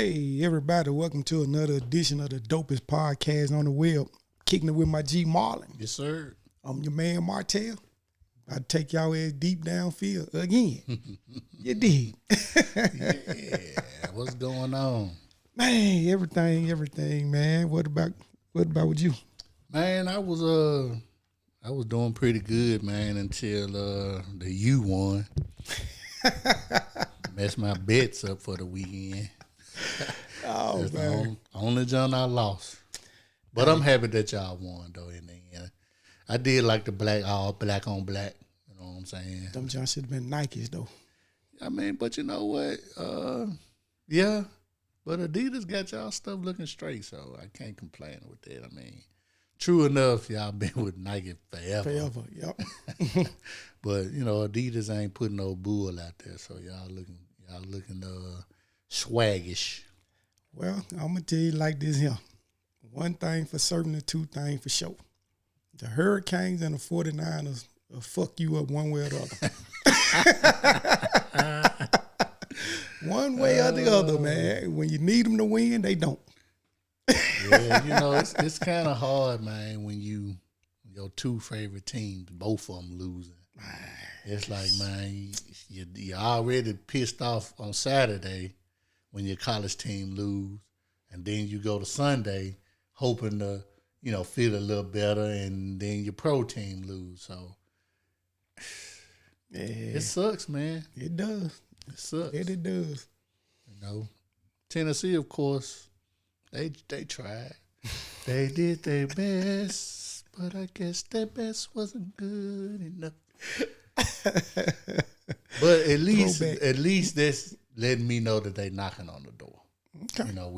Hey, everybody, welcome to another edition of the dopest podcast on the web. Kicking it with my G Marlin. Yes, sir. I'm your man, Martell. I take y'all ass deep downfield again. You dig? Yeah, what's going on? Man, everything, man. What about with you? Man, I was doing pretty good, man, until the U won. Messed my bets up for the weekend. Oh, That's man. the only John I lost. But I'm happy that y'all won, though, in the end. I did like the all black on black. You know what I'm saying? Them John should have been Nikes, though. I mean, but you know what? Yeah. But Adidas got y'all stuff looking straight, so I can't complain with that. I mean, true enough, y'all been with Nike forever. Forever, yep. But, you know, Adidas ain't putting no bull out there, so y'all looking swaggish. Well, I'm going to tell you like this here. One thing for certain and two things for sure. The Hurricanes and the 49ers will fuck you up one way or the other. One way or the other, man. When you need them to win, they don't. Yeah, you know, it's kind of hard, man, when your two favorite teams, both of them losing. It's like, man, you're already pissed off on Saturday when your college team lose, and then you go to Sunday hoping to, you know, feel a little better, and then your pro team lose. So Yeah, it sucks, man. it does. It sucks. It does. You know, Tennessee, of course, they tried. They did their best, but I guess their best wasn't good enough. But at least that's letting me know that they knocking on the door. Okay. You know,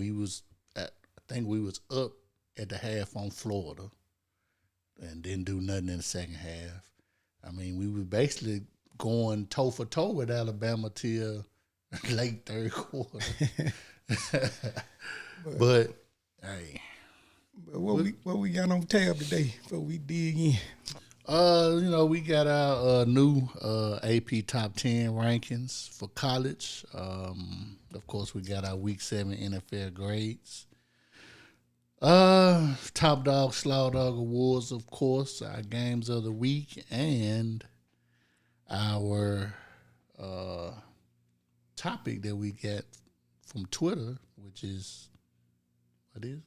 I think we was up at the half on Florida and didn't do nothing in the second half. I mean, we were basically going toe for toe with Alabama till late third quarter. But hey, what we got on tab today before we dig in? you know, we got our new AP Top 10 rankings for college. Of course, we got our Week 7 NFL grades. Top Dog, Slaw Dog Awards, of course, our games of the week, and our topic that we get from Twitter, which is, what is it?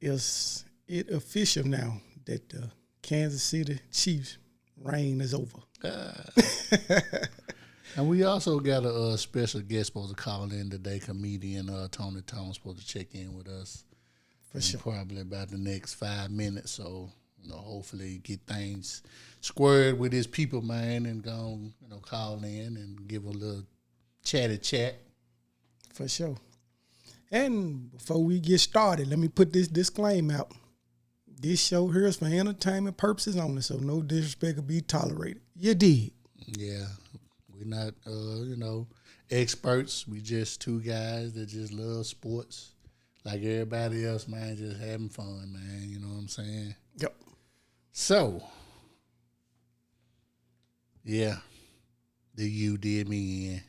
Is it official now that the Kansas City Chiefs' reign is over? And we also got a special guest supposed to call in today, comedian Tony Tom supposed to check in with us. For sure. Probably about the next 5 minutes. So, you know, hopefully get things squared with his people, man, and go, you know, call in and give a little chat. For sure. And before we get started, let me put this disclaimer out. This show here is for entertainment purposes only, so no disrespect will be tolerated. You dig? Yeah. We're not, you know, experts. We just two guys that just love sports. Like everybody else, man, just having fun, man. You know what I'm saying? Yep. So, yeah, the U did me in.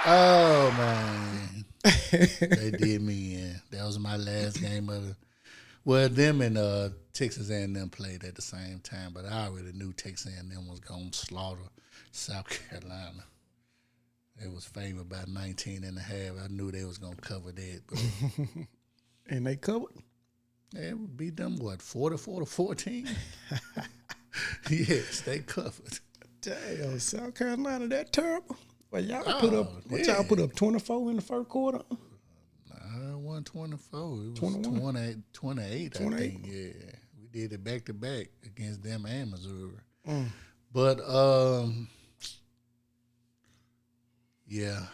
Oh, man. They did me in. That was my last game of the... Well, them and Texas A&M played at the same time, but I already knew Texas A&M was going to slaughter South Carolina. It was favored by 19 and a half. I knew they was going to cover that. But And they covered? they beat them, what, 44-14? Yes, they covered. Damn, South Carolina, that terrible? Well, y'all yeah. put up 24 in the first quarter? 124. It was 21? 28, 28? I think. Yeah. We did it back to back against them and Missouri. Mm. But yeah.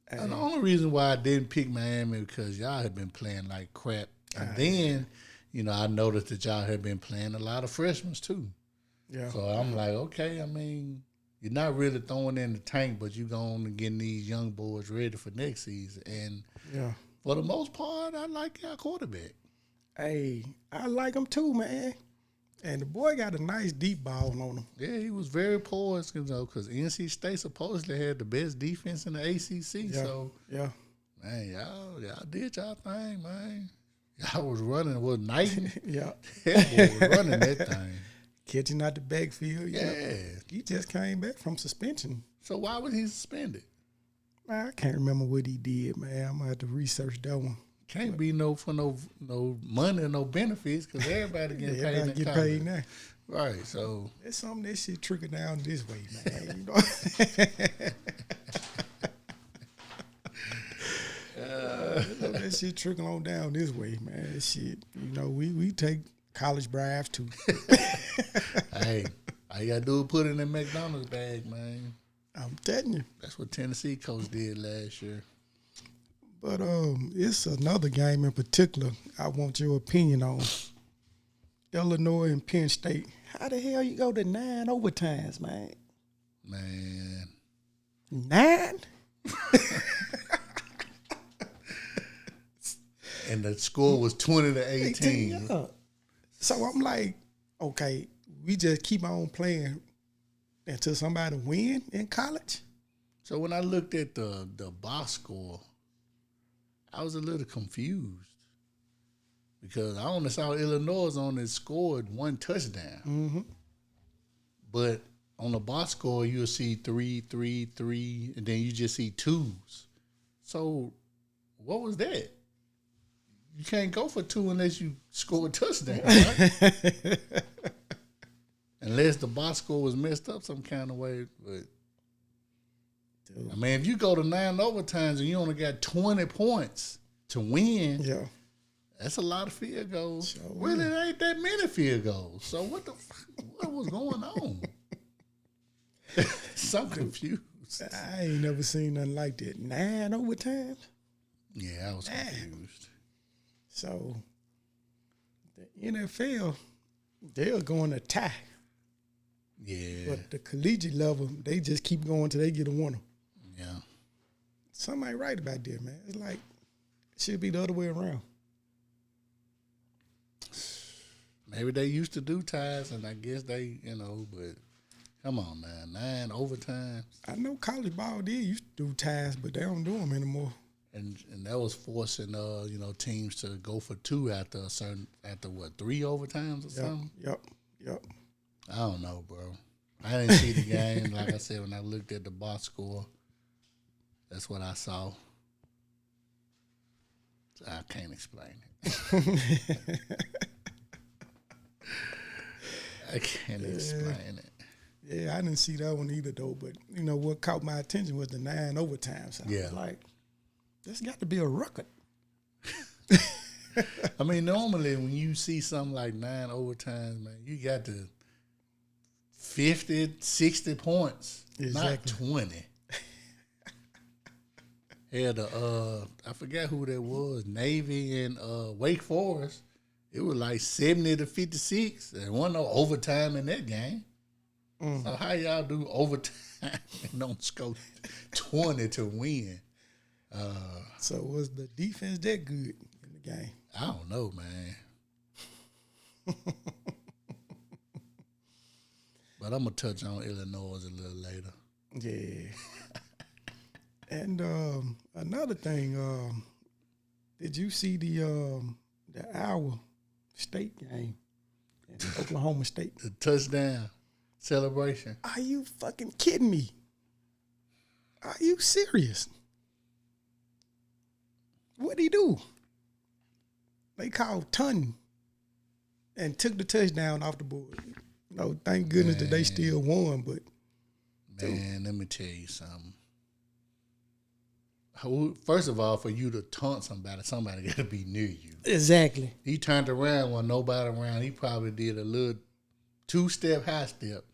And the only reason why I didn't pick Miami because y'all had been playing like crap. And then, you know, I noticed that y'all had been playing a lot of freshmen too. Yeah. So I'm like, okay, I mean, you're not really throwing in the tank, but you're going to get these young boys ready for next season. And Yeah. for the most part, I like our quarterback. Hey, I like them too, man. And the boy got a nice deep ball on him. Yeah, he was very poised, because NC State supposedly had the best defense in the ACC. Yeah. So, Yeah. man, y'all did y'all thing, man. Y'all was running with Knighton. Yeah. That boy was running that thing. Catching out the backfield. Yeah. He just came back from suspension. So why was he suspended? Man, I can't remember what he did, man. I'm going to have to research that one. Can't be no money or no benefits because everybody getting paid. Everybody get paid now. Right, so. That's something that shit trickle down this way, man. You know? That shit trickle on down this way, man. That shit, we take college bribes too. Hey, all you gotta do is put it in a McDonald's bag, man. I'm telling you. That's what Tennessee coach did last year. But it's another game in particular I want your opinion on. Illinois and Penn State. How the hell you go to 9 overtimes, man? Man. 9? And the score was 20-18. Yeah. So I'm like, okay, we just keep on playing until somebody win in college? So when I looked at the box score, I was a little confused because I only saw Illinois only scored 1 touchdown. Mm-hmm. But on the box score, you'll see 3, 3, 3, and then you just see 2s. So what was that? You can't go for 2 unless you score a touchdown, right? Unless the box score was messed up some kind of way. But I mean, if you go to 9 overtimes and you only got 20 points to win, yeah, that's a lot of field goals. Sure Really, it ain't that many field goals. So what was going on? So confused. I ain't never seen nothing like that. 9 overtimes? Yeah, I was confused. So the NFL, they're going to tie. Yeah. But the collegiate level, they just keep going till they get a winner. Yeah. Somebody right about that, man. It's like, it should be the other way around. Maybe they used to do ties, and I guess they, but come on, man. 9 overtimes. I know college ball did used to do ties, but they don't do them anymore. And that was forcing, teams to go for 2 after 3 overtimes or something? Yep. I don't know, bro. I didn't see the game. Like I said, when I looked at the box score, that's what I saw. So I can't explain it. I can't explain it. Yeah, I didn't see that one either, though. But, what caught my attention was the 9 overtimes. So I was like, there's got to be a record. I mean, normally when you see something like 9 overtimes, man, you got to 50, 60 points, Exactly. not 20. Had I forgot who that was, Navy and Wake Forest. It was like 70-56. There wasn't no overtime in that game. Mm. So how y'all do overtime and don't score 20 to win? So was the defense that good in the game? I don't know, man. But I'm going to touch on Illinois a little later. Yeah. And another thing, did you see the Iowa State game in Oklahoma State? The touchdown celebration. Are you fucking kidding me? Are you serious? What'd he do? They called Tunny and took the touchdown off the board. Thank goodness that they still won, but man, let me tell you something. First of all, for you to taunt somebody got to be near you. Exactly. He turned around when nobody around. He probably did a little 2-step high step,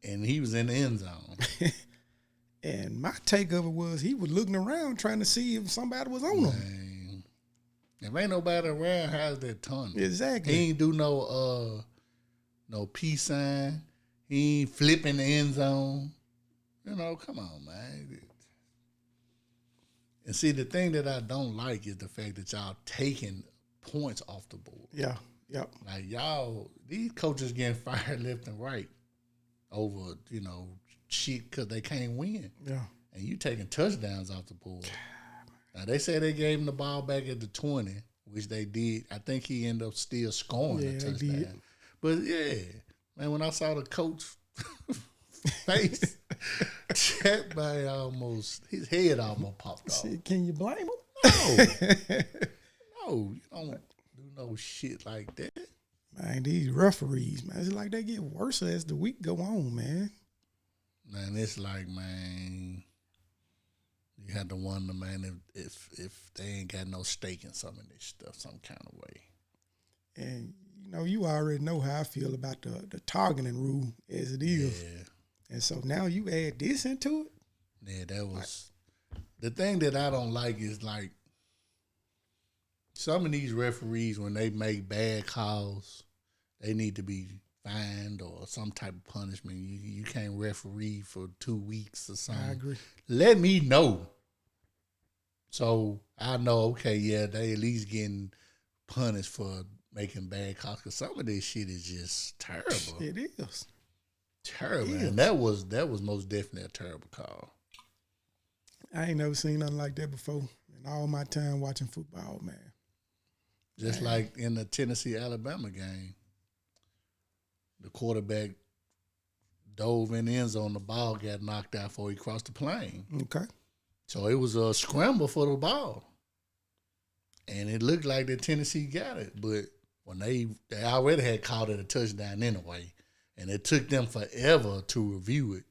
and he was in the end zone. And my take of it was he was looking around trying to see if somebody was on him. If ain't nobody around, how's that taunt? Exactly. He ain't do no peace sign. He ain't flipping the end zone. Come on, man. And see, the thing that I don't like is the fact that y'all taking points off the board. Yeah. Yep. Like y'all, these coaches getting fired left and right over, shit because they can't win. Yeah. And you taking touchdowns off the board. Now they say they gave him the ball back at the 20, which they did. I think he ended up still scoring a touchdown. Did. But yeah, man, when I saw the coach face, that man his head almost popped off. Can you blame him? No. No, you don't do no shit like that. Man, these referees, man, it's like they get worse as the week go on, man. Man, it's like, man, you have to wonder, man, if they ain't got no stake in some of this stuff, some kind of way. And, you already know how I feel about the targeting rule as it is. Yeah. And so now you add this into it? Yeah, that was... The thing that I don't like is, like, some of these referees, when they make bad calls, they need to be fined or some type of punishment. You can't referee for 2 weeks or something. I agree. Let me know. So I know, okay, yeah, they at least getting punished for making bad calls. Because some of this shit is just terrible. It is. Terrible. It is. And that was most definitely a terrible call. I ain't never seen nothing like that before in all my time watching football, man. Just like in the Tennessee-Alabama game, the quarterback dove in the end zone, the ball got knocked out before he crossed the plane. Okay. So it was a scramble for the ball. And it looked like that Tennessee got it, but when they already had called it a touchdown anyway, and it took them forever to review it.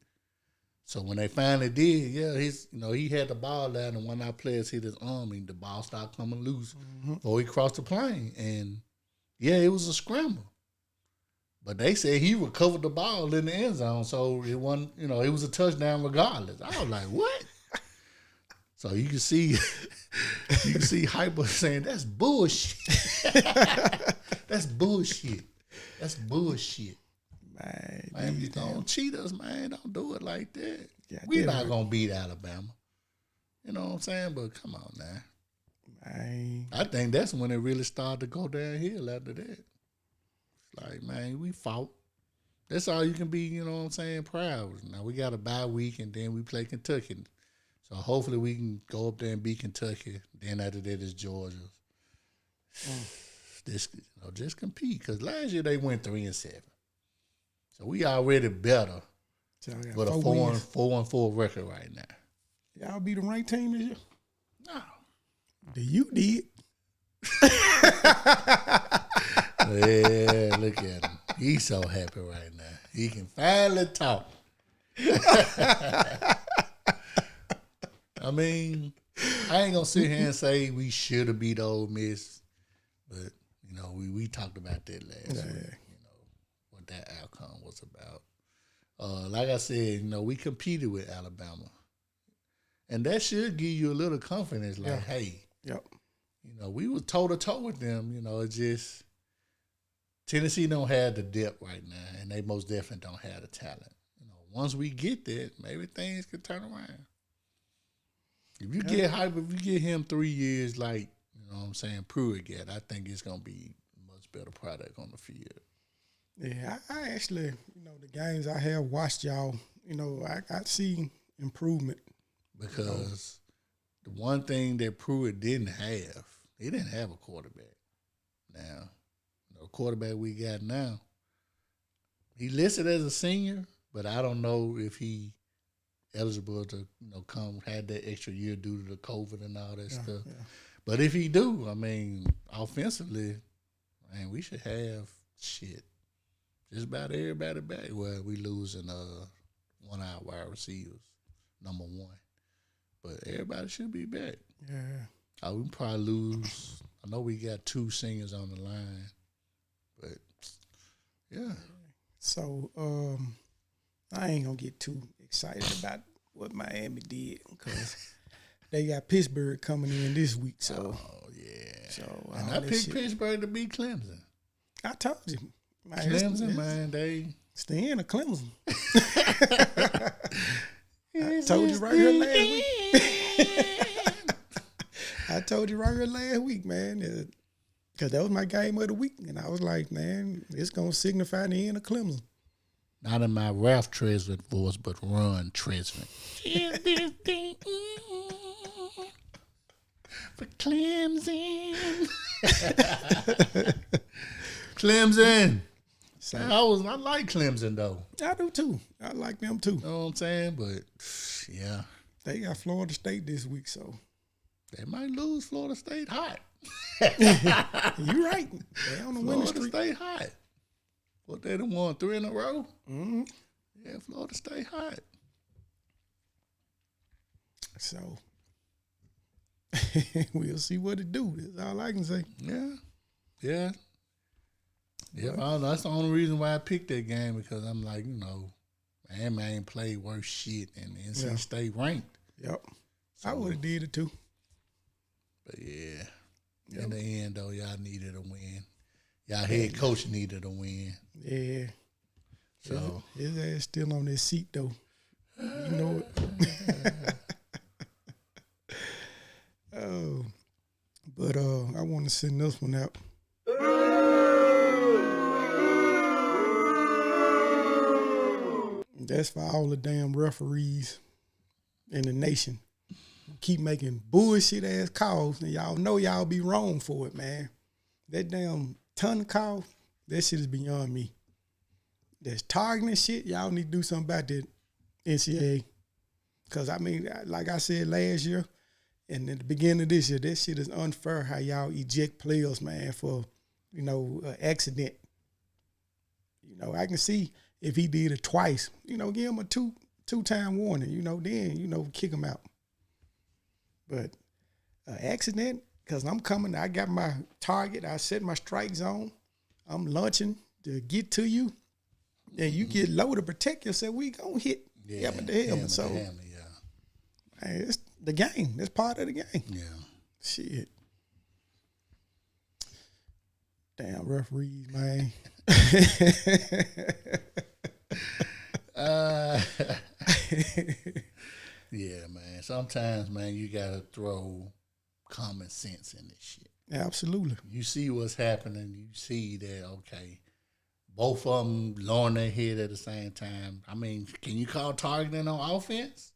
So when they finally did, he had the ball down, and one of our players hit his arm, and the ball started coming loose before he crossed the plane. And yeah, it was a scramble. But they said he recovered the ball in the end zone, so it wasn't, it was a touchdown regardless. I was like, what? So you can see Hyper saying that's bullshit. That's bullshit. That's bullshit. Man, you don't cheat us, man. Don't do it like that. We're not going to beat Alabama. You know what I'm saying? But come on now. Man. I think that's when it really started to go downhill after that. It's like, man, we fought. That's all you can be, you know what I'm saying, proud. Now we got a bye week, and then we play Kentucky. So hopefully we can go up there and beat Kentucky. Then after that is Georgia. Just compete. Because last year they went 3-7. So we already better with a 4-4 record right now. Y'all be the ranked team this year? No. You did. Yeah, look at him. He's so happy right now. He can finally talk. I mean, I ain't going to sit here and say we should have beat Ole Miss, but, we talked about that last week. What that outcome was about. Like I said, we competed with Alabama. And that should give you a little confidence, like, hey, we were toe-to-toe with them. It's just Tennessee don't have the depth right now, and they most definitely don't have the talent. Once we get there, maybe things could turn around. If you get hype, if you get him 3 years, like, Pruitt got, I think it's going to be a much better product on the field. Yeah, I actually, the games I have watched y'all, I see improvement. Because the one thing that Pruitt didn't have, he didn't have a quarterback. Now, the quarterback we got now, he listed as a senior, but I don't know if he eligible to, come, had that extra year due to the COVID and all that stuff. Yeah. But if he do, offensively, man, we should have just about everybody back. Well, we losing one of our wide receivers, number one. But everybody should be back. Yeah. We probably lose. I know we got 2 seniors on the line. But, yeah. So, I ain't going to get too excited about what Miami did because they got Pittsburgh coming in this week. So, yeah. So, and I picked Pittsburgh to beat Clemson. I told you. Man, Clemson, man, they stay in a Clemson. I told you right here last week. I told you right here last week, man. Because that was my game of the week. And I was like, man, it's going to signify the end of Clemson. Not in my Ralph Tresvant voice, but Ron Tresvant. For Clemson. Clemson. So, I like Clemson, though. I do, too. I like them, too. You know what I'm saying? But, yeah. They got Florida State this week, so. They might lose. Florida State hot. You're right. They on the winning streak. Florida State hot. What, they done won 3 in a row? Mm-hmm. Yeah, Florida State hot. So, we'll see what it do. That's all I can say. Yeah. Yeah. Yeah, I don't know. That's the only reason why I picked that game, because I'm like, Miami ain't played worse shit, and NC State ranked. Yep. So, I would have did it too. But yeah, in the end though, y'all needed a win. Y'all head coach needed a win. Yeah. So his ass still on that seat though. You know it. Oh, but I want to send this one out. That's for all the damn referees in the nation who keep making bullshit ass calls, and y'all know y'all be wrong for it, man. That damn ton call, that shit is beyond me. That's targeting shit. Y'all need to do something about that, NCAA. Because, I mean, like I said last year, and at the beginning of this year, that shit is unfair how y'all eject players, man, for, accident. I can see if he did it twice, give him a two-time warning, then, kick him out. But accident, because I'm coming, I got my target, I set my strike zone, I'm launching to get to you, and you get low to protect yourself, we gonna hit the helmet. So, hey, it's the game. That's part of the game. Yeah. Shit. Damn referees, man. Yeah, man. Sometimes, man, you gotta throw common sense in this shit. Absolutely. You see what's happening. You see that, okay, both of them lowering their head at the same time. I mean, can you call targeting on offense?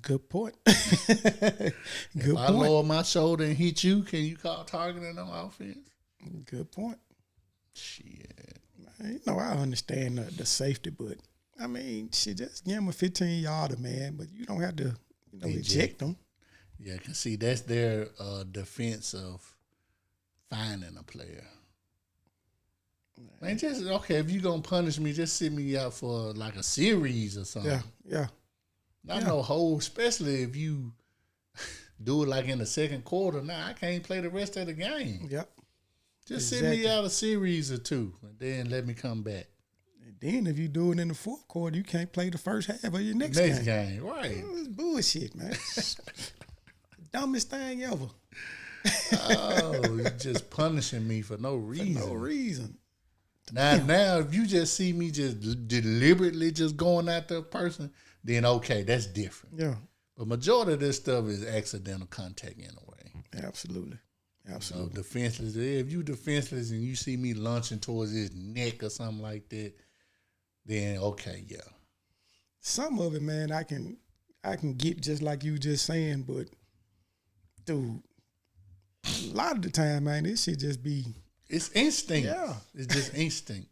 Good point. If I lower my shoulder and hit you, can you call targeting on offense? Good point. Shit. I understand the safety, but I mean, just give them a 15-yarder, man. But you don't have to, eject them. Yeah, cause see, that's their defense of finding a player. Man, just okay. If you gonna punish me, just sit me out for like a series or something. Yeah. Not no whole, especially if you do it like in the second quarter. Nah, I can't play the rest of the game. Yep. Just sit me out a series or two, and then let me come back. And then if you do it in the fourth quarter, you can't play the first half of your next game. Right? It's bullshit, man. Dumbest thing ever. Oh, you're just punishing me for no reason. For no reason. Now, if you just see me just deliberately just going after a person, then okay, that's different. Yeah. But majority of this stuff is accidental contact anyway. Absolutely. Defenseless. If you defenseless and you see me launching towards his neck or something like that, then okay, yeah. Some of it, man, I can get just like you just saying, but dude, a lot of the time, man, this shit just be. It's instinct. Yeah. It's just instincts.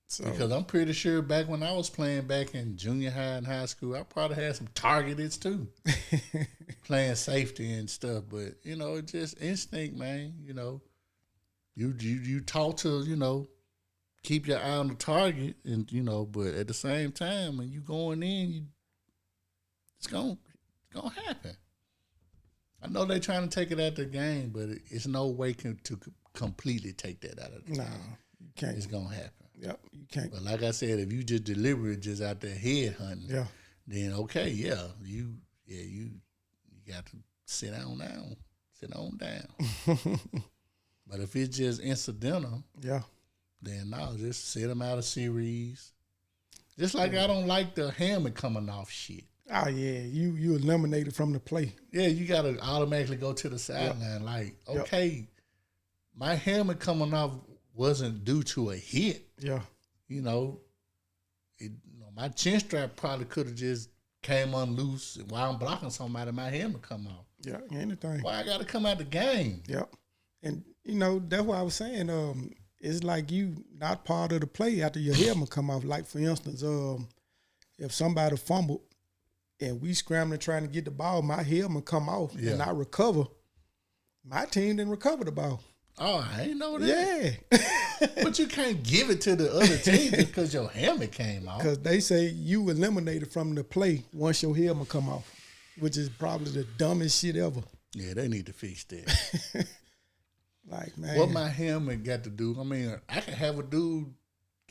So, because I'm pretty sure back when I was playing back in junior high and high school, I probably had some targeteds too. Playing safety and stuff. But, it's just instinct, man. You taught to, keep your eye on the target and, but at the same time when you going in, it's gonna happen. I know they're trying to take it out of the game, but it's no way to completely take that out of the game. No, you can't. It's gonna happen. Yep, you can't. But like I said, if you just deliberate just out there head hunting, then okay, you got to sit on down. But if it's just incidental, then no, just sit them out of series. Just like I don't like the helmet coming off shit. Oh yeah, you eliminated from the play. Yeah, you gotta automatically go to the sideline. Like, okay, my helmet coming off wasn't due to a hit. Yeah. My chin strap probably could have just came unloose while I'm blocking somebody. My helmet come off. Yeah, anything. Why I got to come out the game? Yep. And, that's why I was saying, it's like you not part of the play after your helmet come off. Like, for instance, if somebody fumbled and we scrambling trying to get the ball, my helmet come off and I recover, my team didn't recover the ball. Oh, I ain't know that. Yeah. But you can't give it to the other team just because your helmet came off. Because they say you eliminated from the play once your helmet come off, which is probably the dumbest shit ever. Yeah, they need to fix that. Like, man. What my helmet got to do? I mean, I can have a dude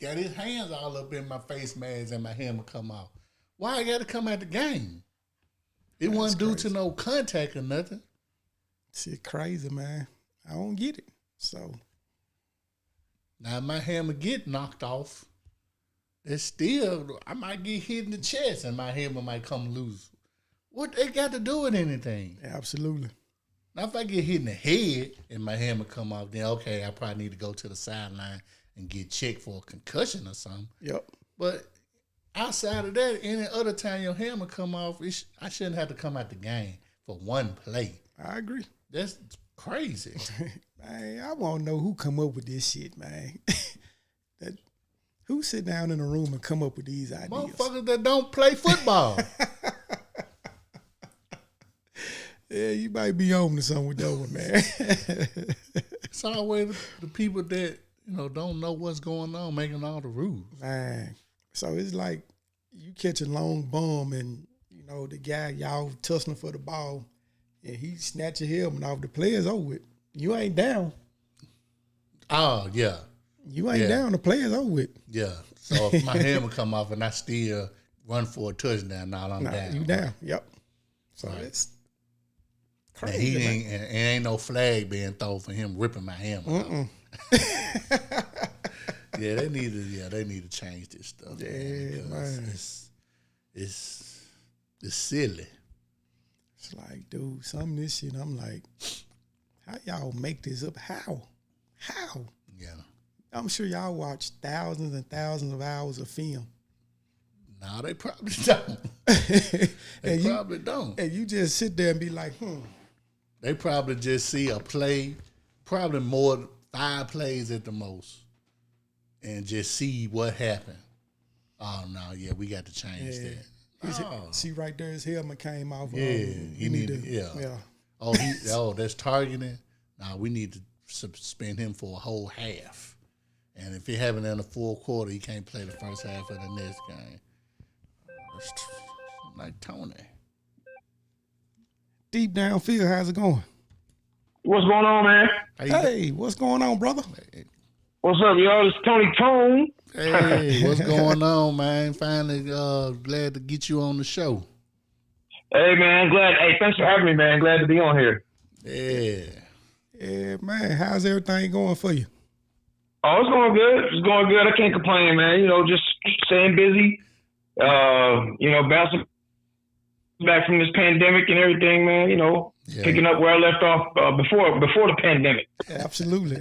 got his hands all up in my face mask and my helmet come off. Why I got to come out the game? It wasn't due to no contact or nothing. Shit crazy, man. I don't get it. So now my helmet get knocked off. It's still, I might get hit in the chest and my helmet might come loose. What they got to do with anything? Absolutely. Now if I get hit in the head and my helmet come off, then okay, I probably need to go to the sideline and get checked for a concussion or something. Yep. But outside of that, any other time your helmet come off, I shouldn't have to come out the game for one play. I agree. That's crazy. Man, I want to know who come up with this shit, man. Who sit down in a room and come up with these ideas? Motherfuckers that don't play football. Yeah, you might be on to something with that one, man. It's always the people that, don't know what's going on making all the rules. Man. So it's like you catch a long bomb and, the guy, y'all tussling for the ball, and he snatch your helmet off. The player's over with. You ain't down. Oh, yeah. You ain't down. The player's over with. Yeah. So if my helmet come off and I still run for a touchdown, I'm down. You down. Yep. So it's crazy. And ain't no flag being thrown for him ripping my helmet off. Yeah, they need to change this stuff. Yeah, man. It's silly. It's like, dude, some of this shit, I'm like, how y'all make this up? How? Yeah. I'm sure y'all watch thousands and thousands of hours of film. No, they probably don't. They probably don't. And you just sit there and be like, They probably just see a play, probably more than 5 plays at the most, and just see what happened. Oh, no, yeah, we got to change that. See right there, his helmet came off. Yeah, you need to. Yeah. That's targeting. Now we need to suspend him for a whole half. And if he haven't in a full quarter, he can't play the first half of the next game. That's like Tony. Deep downfield, how's it going? What's going on, man? Hey, what's going on, brother? What's up, y'all? It's Tony Tone. Hey, what's going on, man? Finally, glad to get you on the show. Hey, man, glad. Hey, thanks for having me, man. Glad to be on here. Yeah, man. How's everything going for you? Oh, it's going good. It's going good. I can't complain, man. Just staying busy. Bouncing back from this pandemic and everything, man. Picking up where I left off before the pandemic. Absolutely.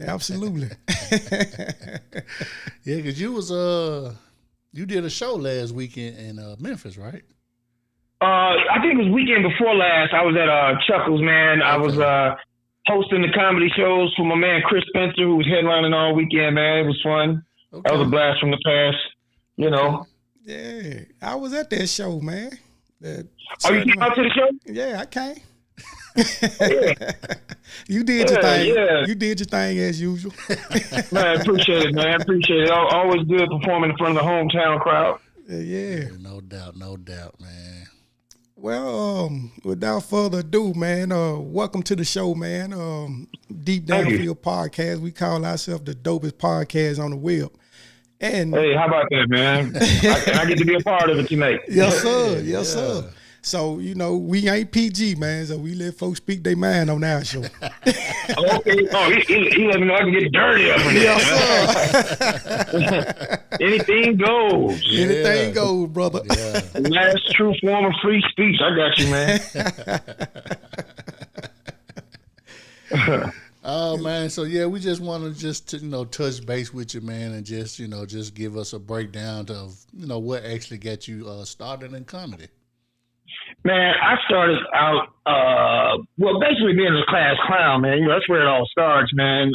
Yeah, because you did a show last weekend in Memphis, right? I think it was weekend before last. I was at Chuckles, man. I was hosting the comedy shows for my man Chris Spencer, who was headlining all weekend, man. It was fun. Okay. That was a blast from the past, Yeah, I was at that show, man. You came out to the show? Yeah, I came. You did your thing. Yeah. You did your thing as usual. Man, appreciate it, man. Appreciate it. Always good performing in front of the hometown crowd. Yeah. No doubt, man. Well, without further ado, man, welcome to the show, man. Deep Downfield Podcast. We call ourselves the dopest podcast on the web. And hey, how about that, man? I get to be a part of it tonight. Yes, sir. Yes, sir. So, we ain't PG, man, so we let folks speak their mind on our show. Okay. Oh, he let me know I can get dirty up in there. Yes, sir. Anything goes. Yeah. Anything goes, brother. Yeah. Last true form of free speech. I got you, man. Oh man, so yeah, we just want to touch base with you, man, and just give us a breakdown of what actually got you started in comedy. Man, I started out basically being a class clown, man. That's where it all starts, man.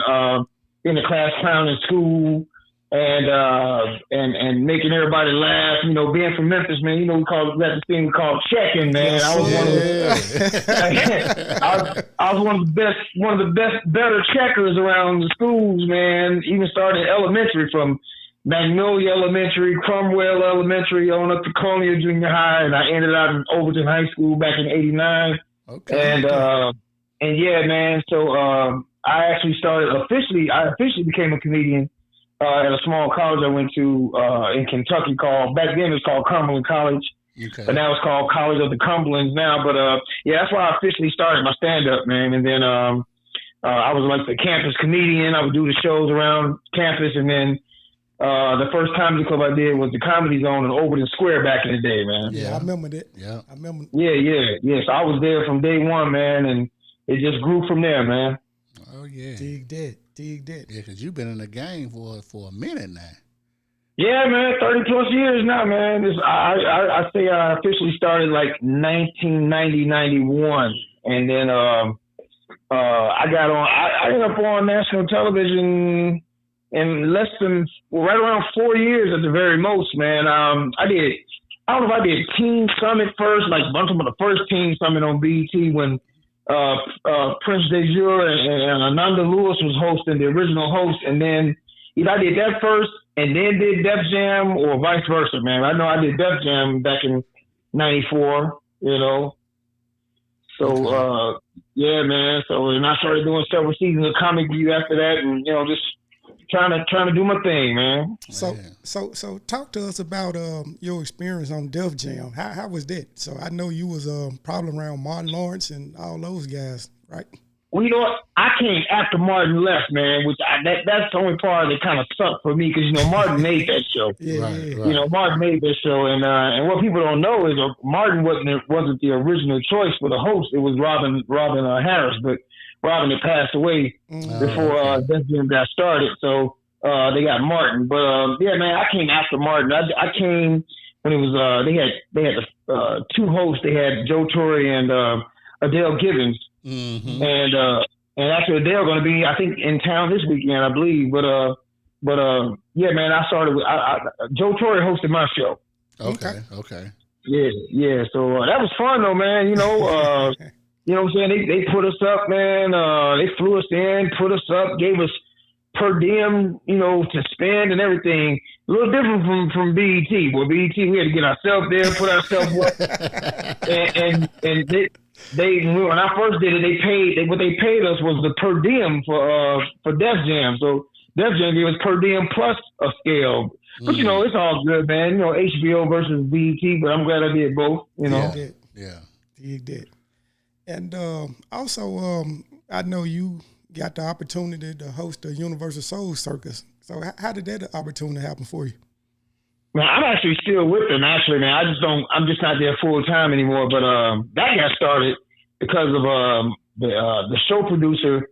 Being a class clown in school and making everybody laugh. Being from Memphis, man. We call that this thing called checking, man. Yes, I was one of the better checkers around the schools, man. Even started elementary from Magnolia Elementary, Cromwell Elementary, on up to Colonial Junior High, and I ended up in Overton High School back in '89. Okay. And yeah, man. So I officially became a comedian at a small college I went to in Kentucky back then it was called Cumberland College. Okay. But now it's called College of the Cumberlands now. But yeah, that's why I officially started my stand-up, man. And then I was like the campus comedian. I would do the shows around campus, and then the first comedy club I did was the Comedy Zone in Overton Square back in the day, man. Yeah, I remember that. Yeah. I remember. Yeah. So I was there from day one, man, and it just grew from there, man. Oh yeah. Dig that. Yeah, because you've been in the game for a minute now. Yeah, man, 30 plus years now, man. I say I officially started like 1990, 91, and then I ended up on national television in less than right around 4 years at the very most, man. I don't know if I did Teen Summit first, like I'm talking about the first Teen Summit on BET when Prince DeJure and Ananda Lewis was hosting, the original host, and then either I did that first and then did Def Jam or vice versa, man. I know I did Def Jam back in '94, So yeah, man. So and I started doing several seasons of Comic View after that, and just trying to do my thing, man. So talk to us about your experience on Def Jam. How was that? So I know you was probably around Martin Lawrence and all those guys, right? Well, you know what? I came after Martin left, man, which that's the only part that kind of sucked for me because Martin made that show. Yeah. Martin made that show, and what people don't know is Martin wasn't the original choice for the host. It was Robin Harris, but Robin had passed away before Def Jam got started, so they got Martin. But yeah, man, I came after Martin. I came when it was they had the two hosts. They had Joe Torre and Adele Gibbons. Mm-hmm. And actually Adele going to be, I think, in town this weekend, I believe. But yeah, man, I started with Joe Torre hosted my show. Okay. Yeah. So that was fun though, man. You know what I'm saying? They put us up, man. They flew us in, put us up, gave us per diem, to spend and everything. A little different from BET. Well, BET, we had to get ourselves there, put ourselves up, and they when I first did it, what they paid us was the per diem for Def Jam. So Def Jam gave us per diem plus a scale. But it's all good, man. HBO versus BET, but I'm glad I did both. Yeah. Dig that. And also, I know you got the opportunity to host the Universal Soul Circus. So how did that opportunity happen for you? Man, I'm actually still with them, actually, man. I'm just not there full time anymore. But that got started because of the show producer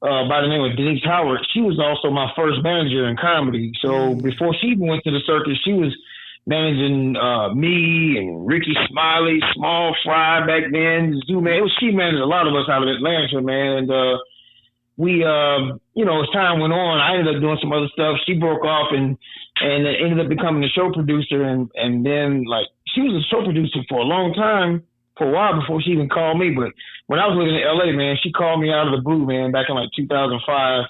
by the name of Denise Howard. She was also my first manager in comedy. So before she even went to the circus, she was managing me and Ricky Smiley, Small Fry back then. She managed a lot of us out of Atlanta, man. And we, as time went on, I ended up doing some other stuff. She broke off and ended up becoming a show producer. And then, she was a show producer for a long time, for a while before she even called me. But when I was living in LA, man, she called me out of the blue, man, back in 2005.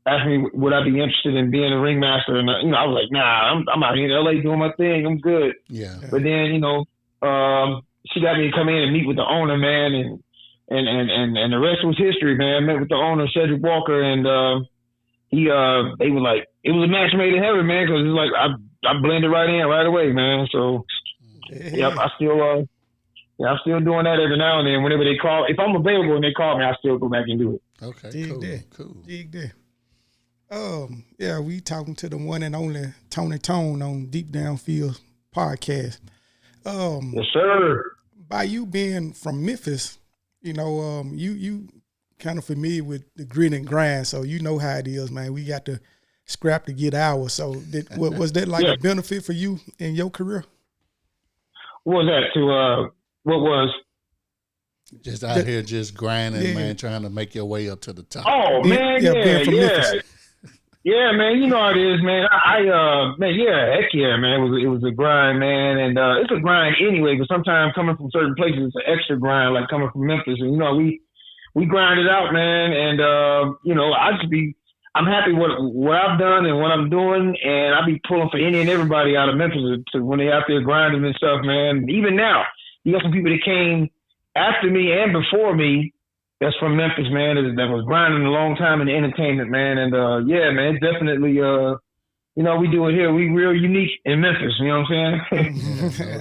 Asked me would I be interested in being a ringmaster, and I was like, nah, I'm out here in LA doing my thing, I'm good. Yeah. But then she got me to come in and meet with the owner, man, and the rest was history, man. I met with the owner, Cedric Walker, and they were like, it was a match made in heaven, man, because it's like I blended right in right away, man. So yep, I'm still doing that every now and then. Whenever they call, if I'm available and they call me, I still go back and do it. Okay, cool. Dig that. Yeah, we talking to the one and only Tony Tone on Deep Downfield podcast. Yes, sir. By you being from Memphis, you kind of familiar with the grit and grind, so you know how it is, man. We got to scrap to get ours. So was that like a benefit for you in your career? What was that? What was? Just out here, just grinding, man, trying to make your way up to the top. Oh, man, yeah, man. You know how it is, man. Heck yeah, man. It was a grind, man, and it's a grind anyway. But sometimes coming from certain places, it's an extra grind, like coming from Memphis, and we grind it out, man. And I'm happy with what I've done and what I'm doing, and I be pulling for any and everybody out of Memphis to when they out there grinding and stuff, man. Even now, you got some people that came after me and before me that's from Memphis, man, that was grinding a long time in the entertainment, man. And man, definitely, we do it here. We real unique in Memphis, you know what I'm saying?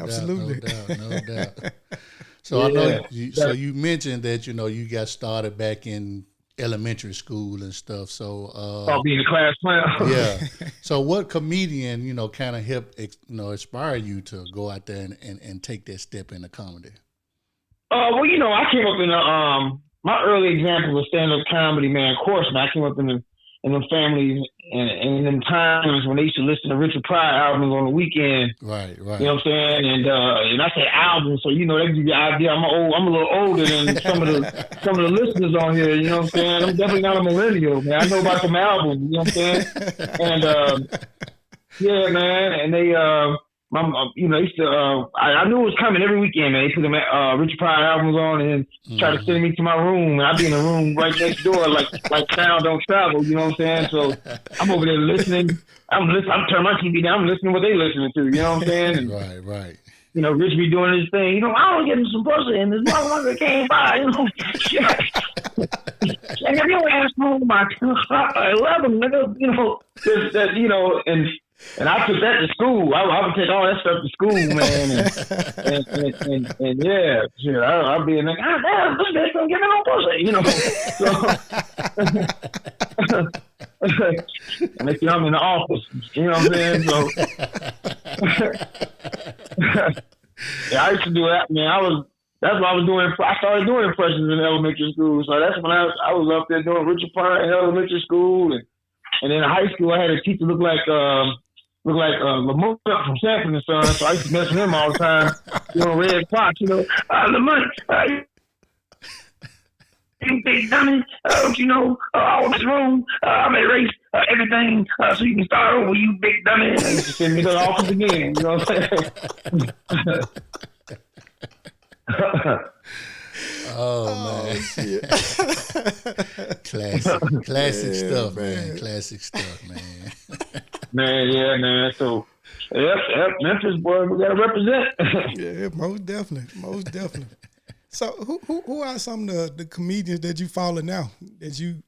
Absolutely. No doubt. So I know you mentioned that, you got started back in elementary school and stuff. So being a class clown. Yeah. So what comedian, kind of helped inspire you to go out there and take that step into comedy? I came up in my early example of stand-up comedy, man. Of course, man, I came up in them families and in them times when they used to listen to Richard Pryor albums on the weekend. Right. You know what I'm saying? And I say albums, so that gives you the idea. I'm a little older than some of the listeners on here. You know what I'm saying? I'm definitely not a millennial, man. I know about some albums. You know what I'm saying? And yeah, man. And they used to, I knew it was coming every weekend, man. They put them Richard Pryor albums on and try to send me to my room. And I'd be in the room right next door, like sound don't travel, you know what I'm saying? So I'm over there listening. I'm turning my TV down. I'm listening to what they listening to, you know what I'm saying? And, right. Rich be doing his thing. I was getting some pussy and this motherfucker came by, And if your ass home by 11, nigga, and I took that to school. I would take all that stuff to school, man. And yeah, shit, I'd be like, damn, this bitch don't give me no pussy, And next thing I'm in the office, you know what I'm saying? So, yeah, I used to do that, man. That's what I was doing. I started doing impressions in elementary school. So that's when I was up there doing Richard Pryor in elementary school. And then in high school, I had a teacher look like Lamont from Sanford and Son, so I used to mess with him all the time. Red Fox, Lamont, you big dummy, all this room, I'm erase everything so you can start over, you big dummy. And he just send me to the office again, you know what I'm saying? Oh man, classic stuff, man. Classic stuff, man. Man, yeah, man. So, yep, Memphis boy, we gotta represent. Yeah, most definitely. So, who are some of the comedians that you follow now that you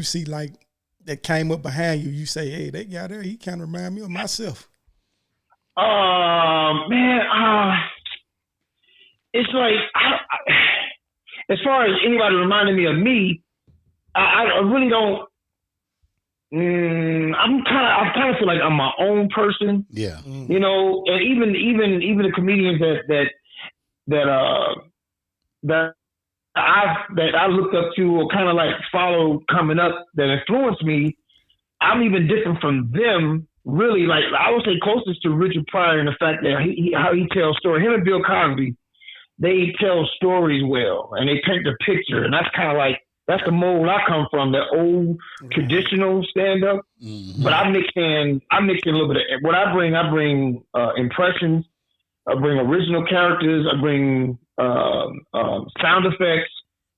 see like that came up behind you? You say, hey, that guy there, he kind of remind me of myself. It's like as far as anybody reminding me of me, I really don't. I kind of feel like I'm my own person. Yeah. And even the comedians that I looked up to or kind of like followed coming up that influenced me, I'm even different from them. Really, like I would say closest to Richard Pryor in the fact that how he tells stories. Him and Bill Cosby, they tell stories well and they paint the picture, and that's kind of like. That's the mold I come from, the old traditional stand-up. Mm-hmm. But I mix in a little bit of what I bring impressions, I bring original characters, I bring sound effects.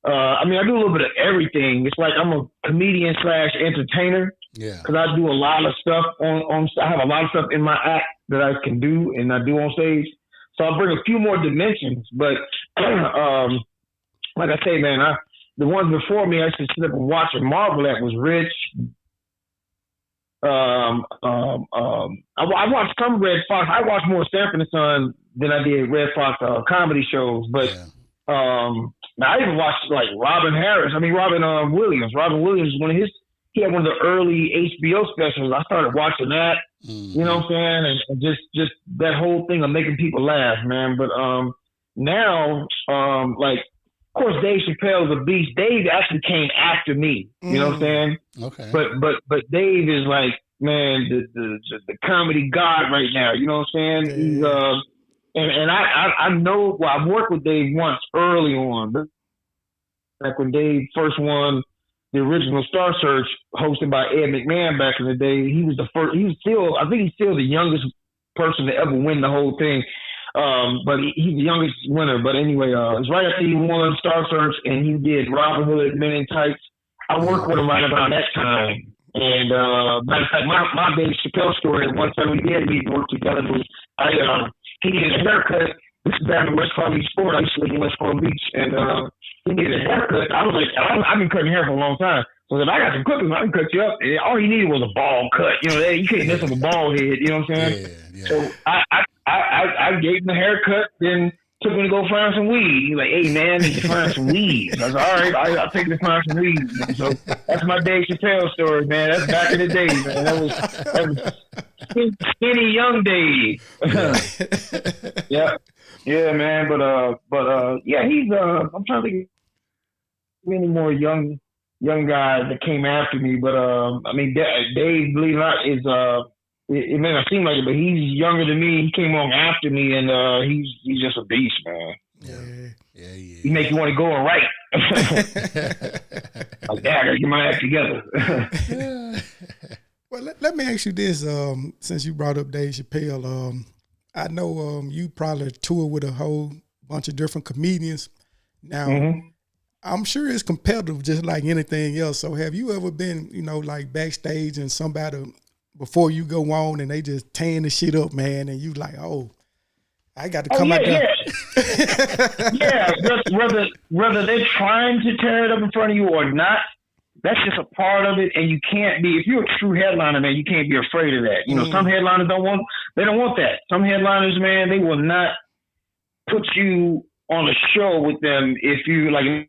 I do a little bit of everything. It's like I'm a comedian / entertainer. Yeah. Because I do a lot of stuff I have a lot of stuff in my act that I can do and I do on stage. So I bring a few more dimensions. But like I say, man, the ones before me, I used to sit up and watch and marvel at was Rich. I watched some Red Fox. I watched more Sanford and Son than I did Red Fox comedy shows. But I even watched like Robin Williams. Robin Williams, he had one of the early HBO specials. I started watching that. Mm-hmm. You know what I'm saying? And just that whole thing of making people laugh, man. But now, like. of course, Dave Chappelle's a beast. Dave actually came after me. You know what I'm saying? Okay. But Dave is like, man, the comedy god right now. You know what I'm saying? He's and I know. Well, I've worked with Dave once early on, like when Dave first won the original Star Search hosted by Ed McMahon back in the day. He was the first. I think he's still the youngest person to ever win the whole thing. But he's the youngest winner. But anyway, it's right after he won Star Search and he did Robin Hood, Men in Tights. I worked with him right around that time. And matter of fact, my Dave Chappelle story, one time we worked together, was he needed a haircut. This is back in West Palm Beach Sport. I used to live in West Palm Beach, and he needed a haircut. I was like, I've been cutting hair for a long time. So if I got some clippers, I can cut you up. And all he needed was a bald cut. You know, you can't mess up a bald head. You know what I'm saying? Yeah. So I gave him a haircut, then took him to go find some weed. He's like, hey, man, need to find some weed. I was like, all right, I'll take you to find some weed. So that's my Dave Chappelle story, man. That's back in the day, man. That was skinny young Dave. Yeah, man. But yeah, he's I'm trying to think of any more young guys that came after me. But I mean, Dave, believe it or not, is it may not seem like it, but he's younger than me. He came on after me, and he's just a beast, man. Yeah. He make you want to go and write. Like, I gotta get my act together. Well, let me ask you this. Since you brought up Dave Chappelle, I know you probably tour with a whole bunch of different comedians. Now, I'm sure it's competitive, just like anything else. So, have you ever been, like backstage and somebody before you go on and they just tearing the shit up, man, and you like, oh, I got to come out there. Yeah, whether they're trying to tear it up in front of you or not, that's just a part of it, and you can't be. If you're a true headliner, man, you can't be afraid of that. Some headliners don't want that. Some headliners, man, they will not put you on a show with them if you like.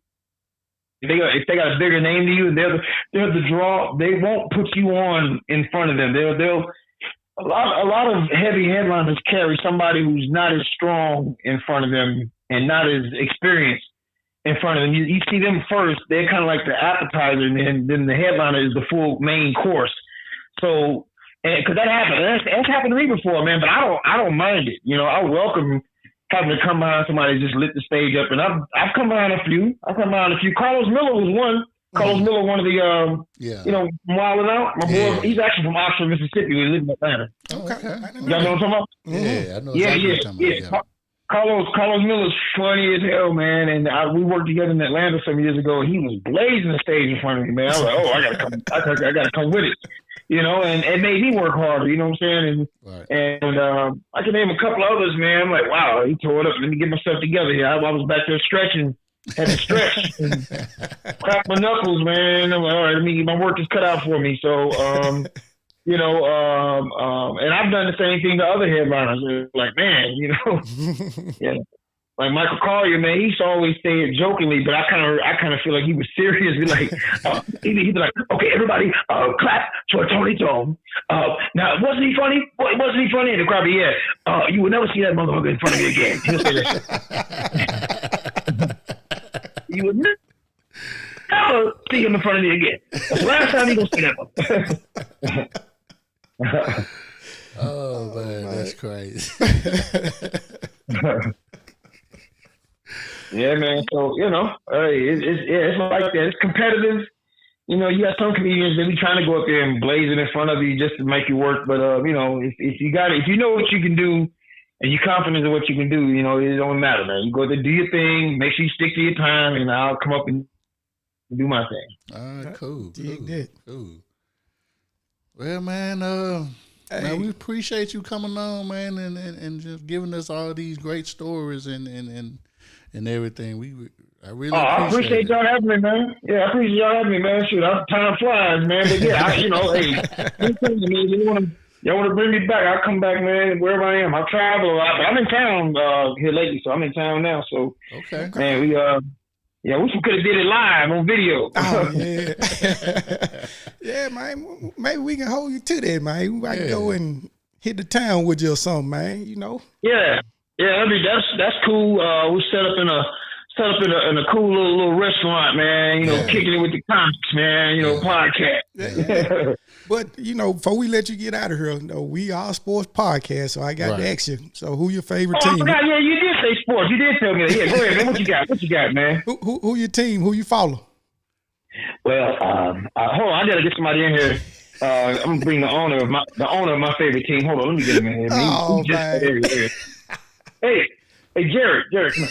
If they got a bigger name to you, and they're the draw. They won't put you on in front of them. They'll a lot of heavy headliners carry somebody who's not as strong in front of them and not as experienced in front of them. You see them first. They're kind of like the appetizer, and then the headliner is the full main course. So, because that happened, that's happened to me before, man. But I don't mind it. I welcome having to come behind somebody just lit the stage up, and I've come behind a few. Carlos Miller was one. Carlos Miller, one of the Wild 'N Out. My boy, he's actually from Oxford, Mississippi. We live in Atlanta. Okay. Y'all know what I'm talking about? Yeah, I know exactly what you're talking about. Carlos Miller's funny as hell, man. And we worked together in Atlanta some years ago. And he was blazing the stage in front of me, man. I was like, I gotta come with it. And it made me work harder, you know what I'm saying? And I can name a couple others, man. I'm like, wow, he tore it up. Let me get myself together here. I was back there stretching, had to stretch and crack my knuckles, man. I'm like, all right, let me get my work is cut out for me. So, and I've done the same thing to other headliners. Like, man, yeah. Like Michael Collier, man, he used to always say it jokingly, but I kind of feel like he was serious. He'd be like, okay, everybody, clap for Tony Tome. Now, wasn't he funny? Wasn't he funny? And the crowd be, yeah. You will never see that motherfucker in front of me again. He'll say that. You would never see him in front of me again. That's the last time he gonna see that motherfucker. Oh man, that's crazy. Yeah, man. So it's like that. It's competitive. You got some comedians that be trying to go up there and blaze it in front of you just to make you work. But if you know what you can do and you're confident in what you can do, it don't matter, man. You go there, do your thing, make sure you stick to your time, and I'll come up and do my thing. All right, cool. Cool. Well, man, man, we appreciate you coming on, man, and just giving us all these great stories and everything. I really appreciate y'all having me, man. Yeah, I appreciate y'all having me, man. Shoot, time flies, man. But yeah, y'all want to bring me back? I'll come back, man. Wherever I am, I'll travel a lot. But I'm in town here lately, so I'm in town now. So okay, man, we wish we could have did it live on video. Oh yeah, yeah, man. Maybe we can hold you to that, man. We might go and hit the town with you or something, man. Yeah. Yeah, that's cool. We set up in a set up in a cool little restaurant, man. You know, kicking it with the comics, man. You know, podcast. Yeah. But before we let you get out of here, we are sports podcast, so I got to ask you. So, who your favorite team? I forgot. Yeah, you did say sports. You did tell me that. Yeah, go ahead, man. What you got, man? Who your team? Who you follow? Well, hold on. I gotta get somebody in here. I'm gonna bring the owner of my favorite team. Hold on, let me get him in here. Oh, man. Hey, Jared, come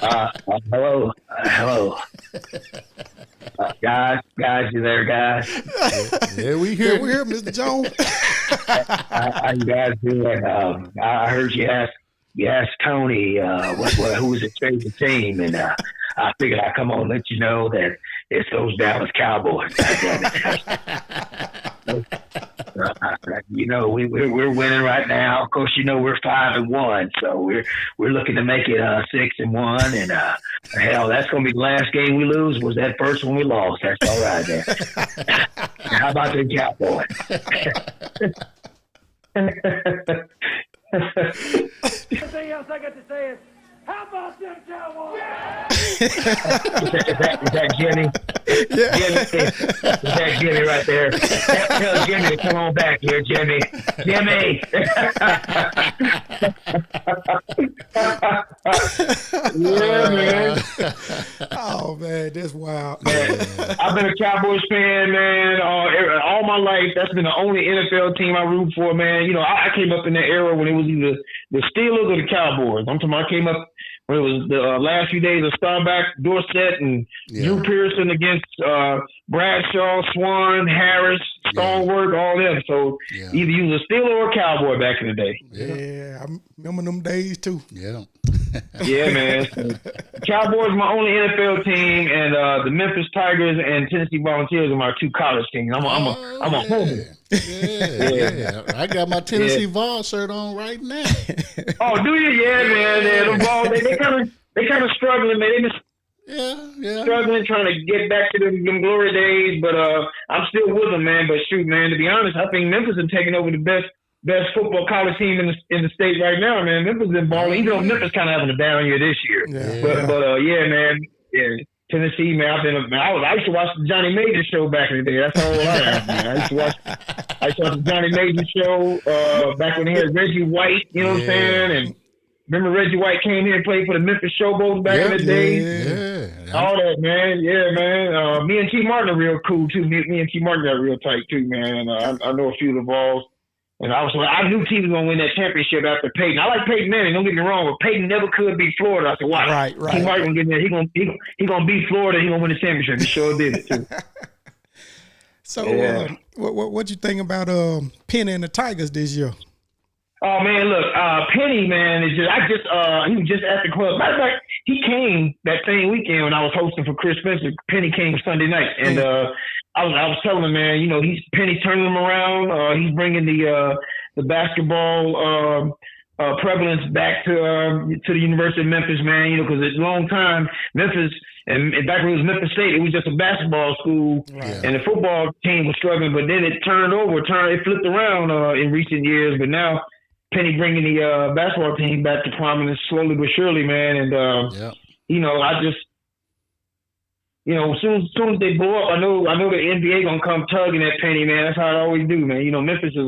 on. Hello. Guys, you there, guys? Yeah, we here, Mr. Jones. How you guys doing? I heard you asked Tony who was his favorite team, and I figured I'd come on and let you know that it's those Dallas Cowboys. We're winning right now. Of course, we're 5-1, so we're looking to make it 6-1, and hell, that's gonna be the last game we lose. Was that first one we lost? That's all right there. How about the Cowboys? Everything else I got to say is, how about them Cowboys? Is that Jimmy? Yeah. Jimmy, is that Jimmy right there? Tell Jimmy to come on back here, Jimmy. Jimmy. Yeah, man. Oh, man, that's wild. Man, I've been a Cowboys fan, man, all my life. That's been the only NFL team I root for, man. I came up in that era when it was either the Steelers or the Cowboys. I'm talking about I came up when it was the last few days of Staubach, Dorsett, and Drew Pearson against Bradshaw, Swan, Harris, Stallworth, all them. So either you was a Steeler or a Cowboy back in the day. Yeah, I remember them days too. Yeah. Yeah, man. Cowboys are my only NFL team, and the Memphis Tigers and Tennessee Volunteers are my two college teams. I'm a homer. Yeah. I got my Tennessee Vol shirt on right now. Oh, do you? Yeah, man. Yeah, the Vols, they kind of struggling, man. They just struggling, trying to get back to them glory days. But I'm still with them, man. But shoot, man. To be honest, I think Memphis is taking over the best football college team in the state right now, man. Memphis been balling, even though Memphis kind of having a down year this year. But yeah, man. Yeah, Tennessee, man. I used to watch the Johnny Major show back in the day. That's how old I am, man. I used to watch the Johnny Major show back when they had Reggie White. You know what I'm saying? And remember Reggie White came here and played for the Memphis Showboats back in the day. Yeah. All that, man. Yeah, man. Me and T. Martin are real cool too. Me and T. Martin got real tight too, man. I know a few of the Vols. And I knew T was gonna win that championship after Peyton. I like Peyton Manning, don't get me wrong, but Peyton never could beat Florida. I said, "Why?" Right. T. Martin gonna get there. He gonna beat Florida. He gonna win the championship. He sure did it too. So, what you think about Penn and the Tigers this year? Oh man, look, Penny, man, he was just at the club. Matter of fact, he came that same weekend when I was hosting for Chris Spencer. Penny came Sunday night, and I was telling him, man, Penny's turning him around. He's bringing the basketball prevalence back to the University of Memphis, man. Because it's a long time Memphis, and back when it was Memphis State, it was just a basketball school, and the football team was struggling. But then it it flipped around in recent years. But now Penny bringing the basketball team back to prominence slowly but surely, man. And I just. As soon as they blow up, I know the NBA gonna come tugging at Penny, man. That's how it always do, man. Memphis is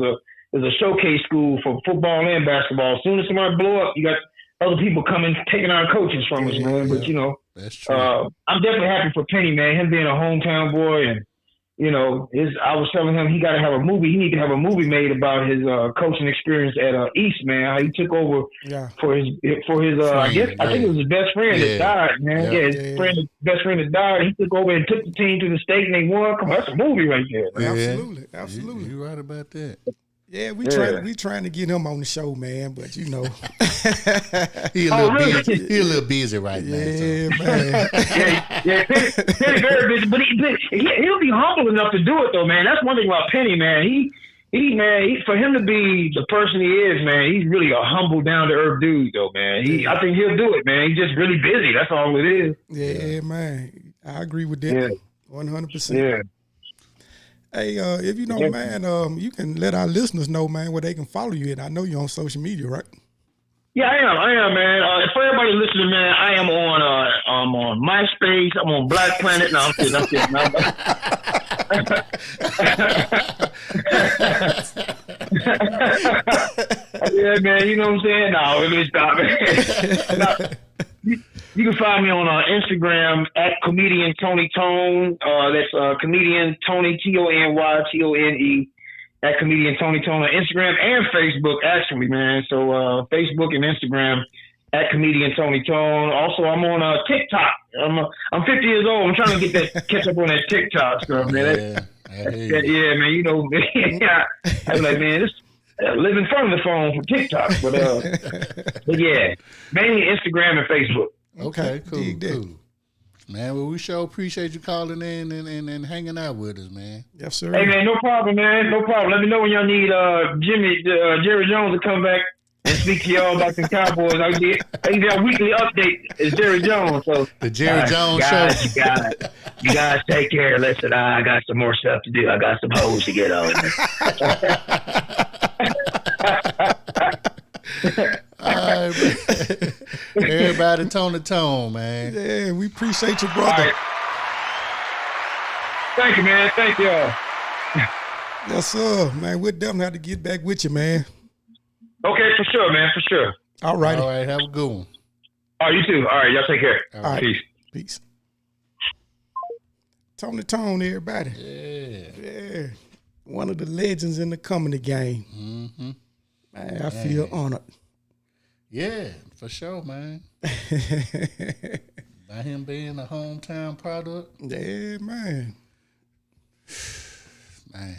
a showcase school for football and basketball. As soon as somebody blow up, you got other people coming taking our coaches from us, man. But that's true. I'm definitely happy for Penny, man. Him being a hometown boy, and I was telling him he got to have a movie. He need to have a movie made about his coaching experience at East, man. How he took over for his I think it was his best friend that died, man. His best friend that died. He took over and took the team to the state, and they won. Come on, that's a movie right there. Man. Absolutely. You're right about that. Yeah, we trying to get him on the show, man. But he a little busy right now. Yeah, man. Penny very busy, but he'll be humble enough to do it though, man. That's one thing about Penny, man. He for him to be the person he is, man. He's really a humble, down to earth dude, though, man. I think he'll do it, man. He's just really busy. That's all it is. Yeah, man. I agree with that. 100%. Yeah. Hey, if you don't mind, you can let our listeners know, man, where they can follow you at. I know you're on social media, right? Yeah, I am, man. For everybody listening, man, I am I'm on MySpace. I'm on Black Planet. No, I'm kidding. Yeah, man. You know what I'm saying? No, let me stop. You can find me on Instagram at comedian Tony Tone. That's comedian Tony TonyTone at comedian Tony Tone on Instagram and Facebook, actually, man. So Facebook and Instagram at comedian Tony Tone. Also, I'm on TikTok. I'm 50 years old. I'm trying to get that catch up on that TikTok stuff, man. Yeah, man. You know, I'm like, man, this. Live in front of the phone for TikTok, but yeah, mainly Instagram and Facebook. Okay, cool. Man, well, we sure appreciate you calling in and hanging out with us, man. Yes, sir. Hey, man, no problem, man. No problem. Let me know when y'all need Jerry Jones to come back and speak to y'all about the Cowboys. I can get a weekly update. It's Jerry Jones. So the Jerry Jones guys, show. You guys take care. Listen, I got some more stuff to do. I got some hoes to get on. All right, everybody tone to tone, man. Yeah, we appreciate you, brother. Right. Thank you, man. Thank y'all. Yes, sir, man. We'll definitely have to get back with you, man. Okay, for sure, man. For sure. All right. All right, have a good one. Oh, you too. All right, y'all take care. All right. Peace. Tone to tone, everybody. Yeah. One of the legends in the comedy game. Mm-hmm. Man, I feel honored. Yeah, for sure, man. By him being a hometown product. Yeah, man. Man,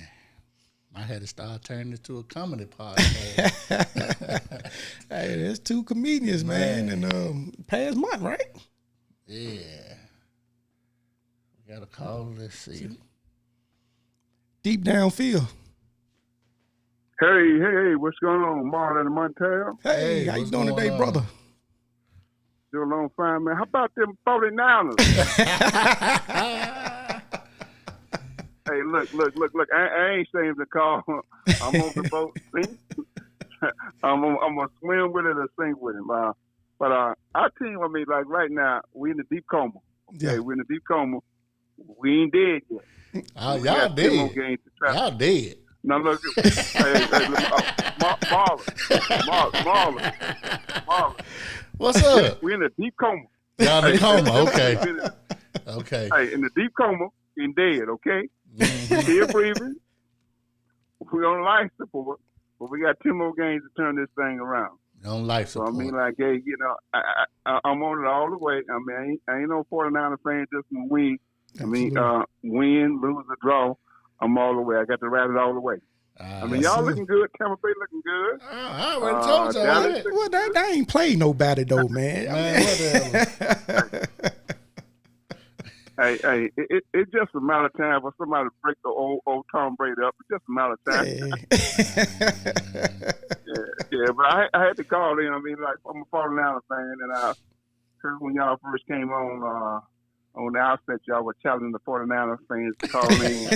I had to start turning it to a comedy podcast. Hey, there's two comedians, man, and past month, right? Yeah. We got a call. Let's see. Deep downfield. Hey, what's going on, Marlon Montel? Hey, how you doing today, brother? Doing on fine, man. How about them 49ers? Hey, look. I ain't saying the call. I'm on the boat. I'm gonna swim with it or sink with it, man. But our team, I mean, like right now, we in the deep coma. Okay, Yeah. we're in the deep coma. We ain't dead yet. Y'all dead. Y'all dead. Now look, Marlon. What's up? We in a deep coma. Y'all in a coma, okay. Okay. Hey, in the deep coma, in dead, okay? Mm-hmm. Still breathing. We're on life support, but we got 10 more games to turn this thing around. On life So, support. I mean, like, hey, you know, I'm on it all the way. I mean, I ain't no 49er fan just when win. I mean, win, lose, or draw. I'm all the way. I got to ride it all the way. I mean, y'all looking good. Tampa Bay looking good. I already told y'all Dallas that. Well, they ain't played nobody, though, man. Man, whatever. Hey, it's just a matter of time for somebody to break the old Tom Brady up. It's just a matter of time. Yeah, but I had to call in. I mean, like, I'm a 49er fan, and I heard when y'all first came on the outset, y'all were challenging the 49er fans to call in.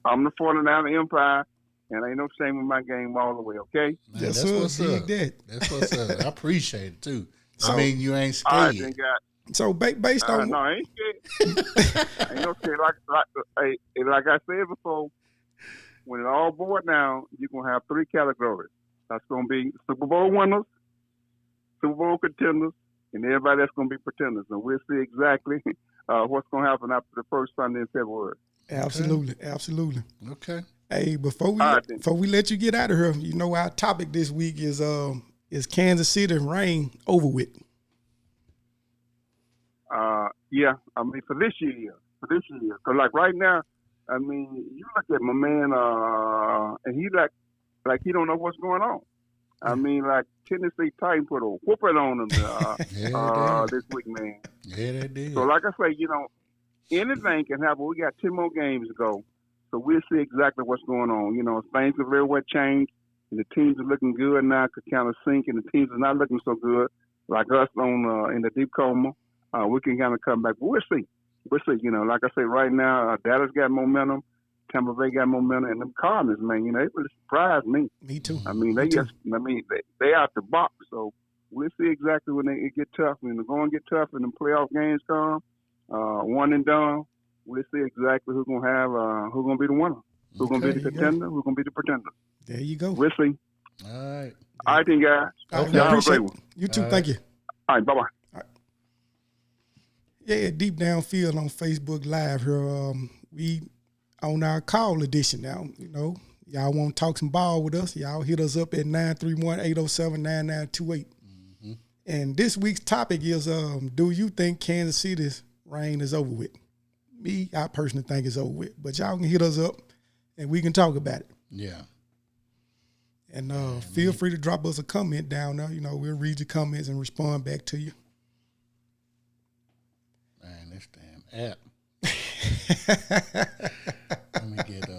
I'm the 49er Empire, and ain't no shame in my game all the way, okay? Man, Yes, that's sir. what's up. That's what's up. I apprite it, too. I mean, you ain't scared. All right, then, guys. So based on No, I ain't scared. I ain't no scared. Like I said before, when it all boils down, you're going to have three categories. That's going to be Super Bowl winners, Super Bowl contenders, and everybody that's going to be pretenders. And we'll see exactly what's going to happen after the first Sunday in February. Absolutely. Okay. Hey, before we let you get out of here, you know our topic this week is Kansas City reign over with. Yeah, I mean for this year, because like right now, I mean you look at my man, and he like he don't know what's going on. I mean like Tennessee Titans put a whooping on him this week, man. Yeah, they did. So like I say, you know, anything can happen. We got 10 more games to go, so we'll see exactly what's going on. You know, things have very well changed, and the teams are looking good now. Could kind of sink, and the teams are not looking so good, like us on in the deep coma. We can kind of come back. But we'll see. You know, like I say, right now, Dallas got momentum. Tampa Bay got momentum, and them Cardinals, man, they really surprised me. Me too. I mean, they out the box. So we'll see exactly when it get tough. When they're going to get tough and the playoff games come, one and done, we'll see exactly who's going to have, who's going to be the winner. Who's going to be the contender, who's going to be the pretender. There you go. We'll see. All right. All right, then, guys. Okay. Y'all have a great one. You too. All Thank you. All right, bye-bye. Yeah, Deep Downfield on Facebook Live here. We on our call edition now. Y'all want to talk some ball with us? Y'all hit us up at 931-807-9928. And this week's topic is, do you think Kansas City's reign is over with? Me, I personally think it's over with. But y'all can hit us up and we can talk about it. Yeah. And feel free to drop us a comment down there. We'll read your comments and respond back to you. Man, this damn app. Let me get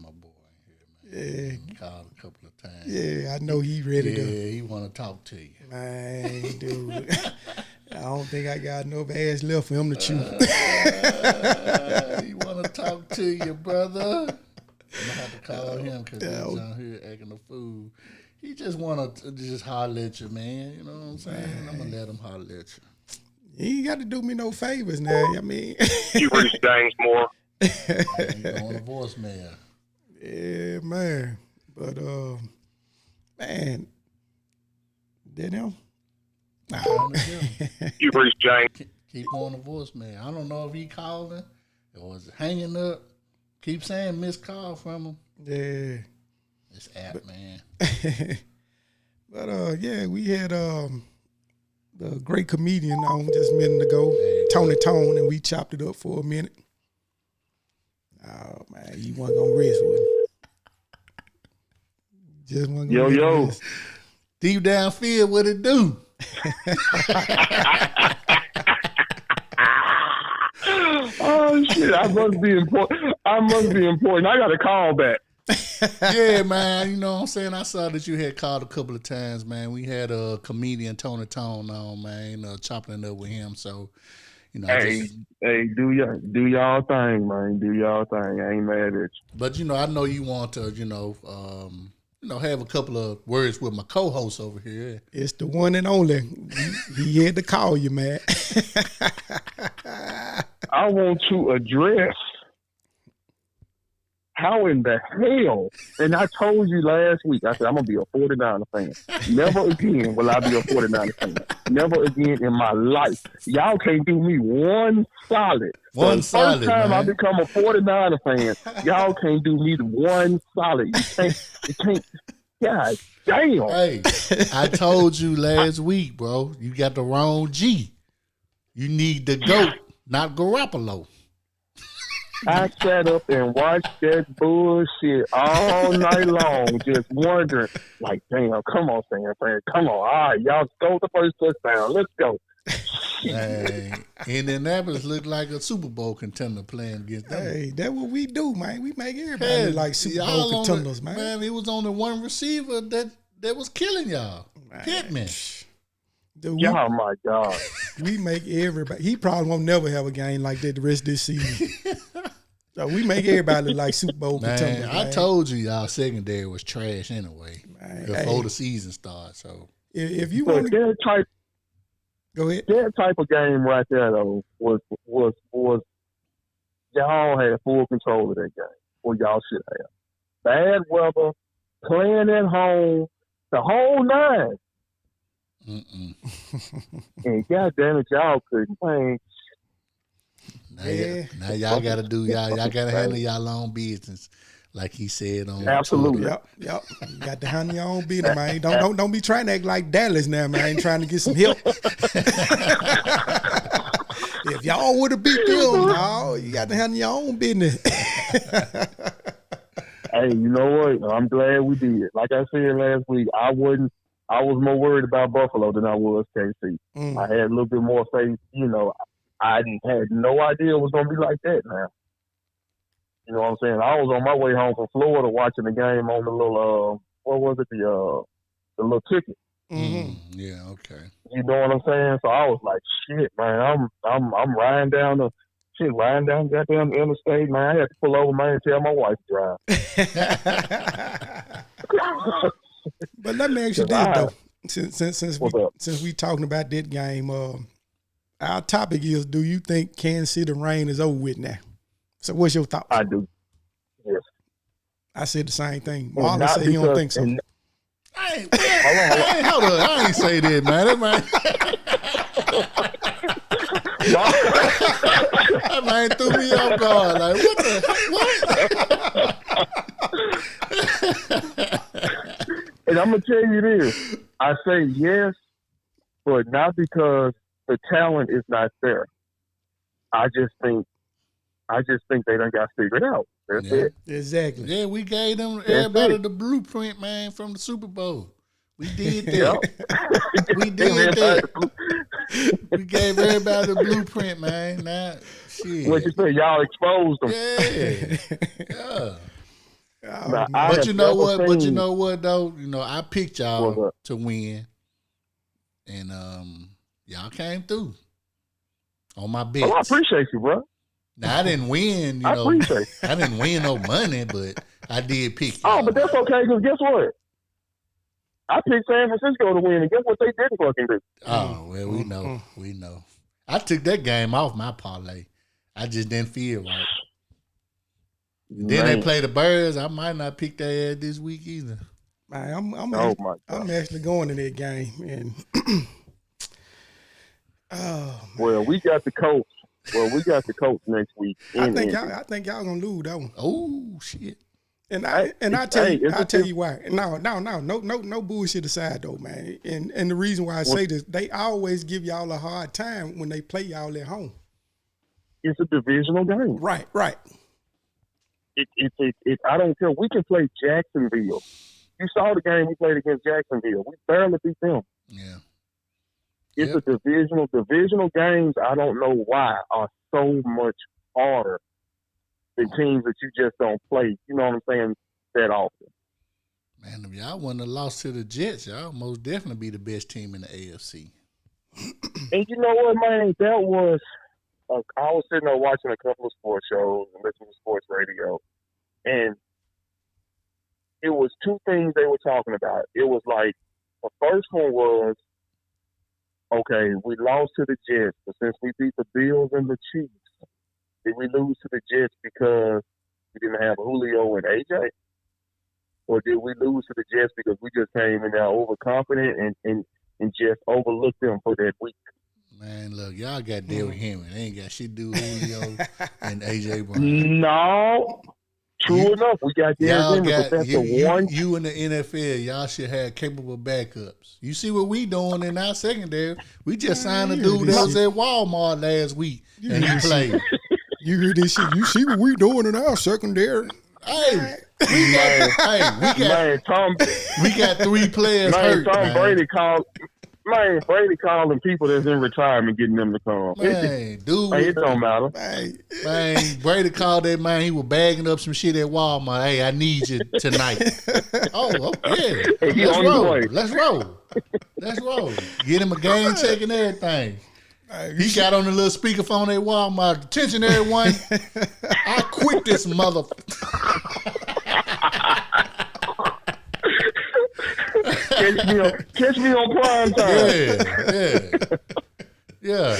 my boy in here, man. Yeah. He called a couple of times. Yeah, I know he ready to. Yeah, he want to talk to you. Man, dude. I don't think I got enough ass left for him to chew. He want to talk to you, brother. I'm going to have to call him because he's out here acting a fool. He just want to just holler at you, man. You know what I'm saying? I'm going to let him holler at you. You ain't got to do me no favors now. I mean. You reach James Moore. You going to voicemail. Yeah, man. But, man. Did him? You reach James. Keep going to voicemail. I don't know if he calling or is hanging up. Keep saying missed call from him. Yeah. This app, man. But, yeah, we had the great comedian on just a minute ago, Tony Tone, and we chopped it up for a minute. Oh, man, you wasn't going to rest with him. Just wasn't going to rest. Deep Downfield, what it do? Oh shit! I must be important. I got a call back. Yeah, man. You know what I'm saying? I saw that you had called a couple of times, man. We had a comedian, Tony Tone, on, man, chopping it up with him. So, Hey, do y'all thing, man. Do y'all thing. I ain't mad at you. But I know you want to, have a couple of words with my co-host over here. It's the one and only. He had to call you, man. I want to address how in the hell, and I told you last week, I said, I'm going to be a 49er fan. Never again will I be a 49er fan. Never again in my life. Y'all can't do me one solid. First time man. I become a 49er fan, y'all can't do me one solid. You can't. God damn. Hey, I told you last week, bro, you got the wrong G. You need the GOAT, not Garoppolo. I sat up and watched that bullshit all night long, just wondering, like, damn, come on, fan, come on. All right, y'all go the first touchdown. Let's go. Hey, Indianapolis looked like a Super Bowl contender playing against them. Hey, that's what we do, man. We make everybody look like Super Bowl contenders, man. Man, it was only one receiver that was killing y'all. Pittman. Dude, oh, my God. We make everybody. He probably won't never have a game like that the rest of this season. So we make everybody look like Super Bowl contenders. I told you y'all secondary was trash anyway before the season started. So if you want to go ahead. That type of game right there, though, was y'all had full control of that game, or y'all should have. Bad weather, playing at home, the whole nine. And goddamn it, y'all couldn't play. Now y'all gotta do y'all gotta handle y'all own business, like he said on Absolutely. Twitter. Yep. You got to handle your own business, man. Don't be trying to act like Dallas now, man. I ain't trying to get some help. If y'all would have beat them, no, you got to handle your own business. Hey, you know what? I'm glad we did. Like I said last week, I was more worried about Buffalo than I was KC. I had a little bit more faith. I had no idea it was going to be like that now. You know what I'm saying? I was on my way home from Florida watching the game on the little, what was it? The little ticket. Mm-hmm. Yeah, okay. You know what I'm saying? So I was like, shit, man, I'm riding down the Shit, riding down goddamn interstate, man. I had to pull over, man, and tell my wife to drive. But let me ask you this though, since we talking about that game, our topic is: do you think Kansas City reign is over with now? So, what's your thoughts? I do. Yes. I said the same thing. Marlon said he don't think so. Hold on. I ain't say that, man. That man threw me off guard. Like, what? And I'm gonna tell you this. I say yes, but not because the talent is not there. I just think they done got figured out. That's it. Exactly. Yeah, we gave them everybody the blueprint, man, from the Super Bowl. We did that. We did that. We gave everybody the blueprint, man. Now, shit. What you say? Y'all exposed them. Yeah. But you know what? But you know what though? You know, I picked y'all to win, and y'all came through on my bets. Oh, I appreciate you, bro. Now I didn't win. You know, I didn't win no money, but I did pick y'all. Oh, but that's okay because guess what? I picked San Francisco to win, and guess what they didn't fucking do? Oh well, we know. We know. I took that game off my parlay. I just didn't feel right. Then they play the Birds. I might not pick their ass this week either. Man, I'm actually going to that game, and well, we got the coach. Well, we got the coach next week. I think y'all gonna lose that one. Oh shit! And I tell you why. No bullshit aside though, man. And the reason why I say this, they always give y'all a hard time when they play y'all at home. It's a divisional game. Right. I don't care. We can play Jacksonville. You saw the game we played against Jacksonville. We barely beat them. Yeah. It's a divisional. Divisional games, I don't know why, are so much harder than teams that you just don't play, you know what I'm saying, that often. Man, if y'all wouldn't have lost to the Jets, y'all most definitely be the best team in the AFC. And you know what, man? That was I was sitting there watching a couple of sports shows and listening to sports radio, and it was two things they were talking about. It was like, the first one was, okay, we lost to the Jets, but since we beat the Bills and the Chiefs, did we lose to the Jets because we didn't have Julio and AJ? Or did we lose to the Jets because we just came in there overconfident and just overlooked them for that week? Man, look, y'all got Derrick Henry. They ain't got shit to do with Julio and AJ Brown. No. True enough, we got Derrick Henry, but that's the one. You in the NFL, y'all should have capable backups. You see what we doing in our secondary? We just signed a dude that was at Walmart last week, and he played. You hear this shit? You see what we doing in our secondary? Hey, we got 3 players hurt. Brady calling people that's in retirement, getting them to come. Man, dude. Hey, it don't matter. Man, Brady called that man. He was bagging up some shit at Walmart. Hey, I need you tonight. Okay. Let's roll. Get him a game check and everything. He got on the little speakerphone at Walmart. Attention, everyone. I quit this motherfucker. Catch me on prime time. Yeah.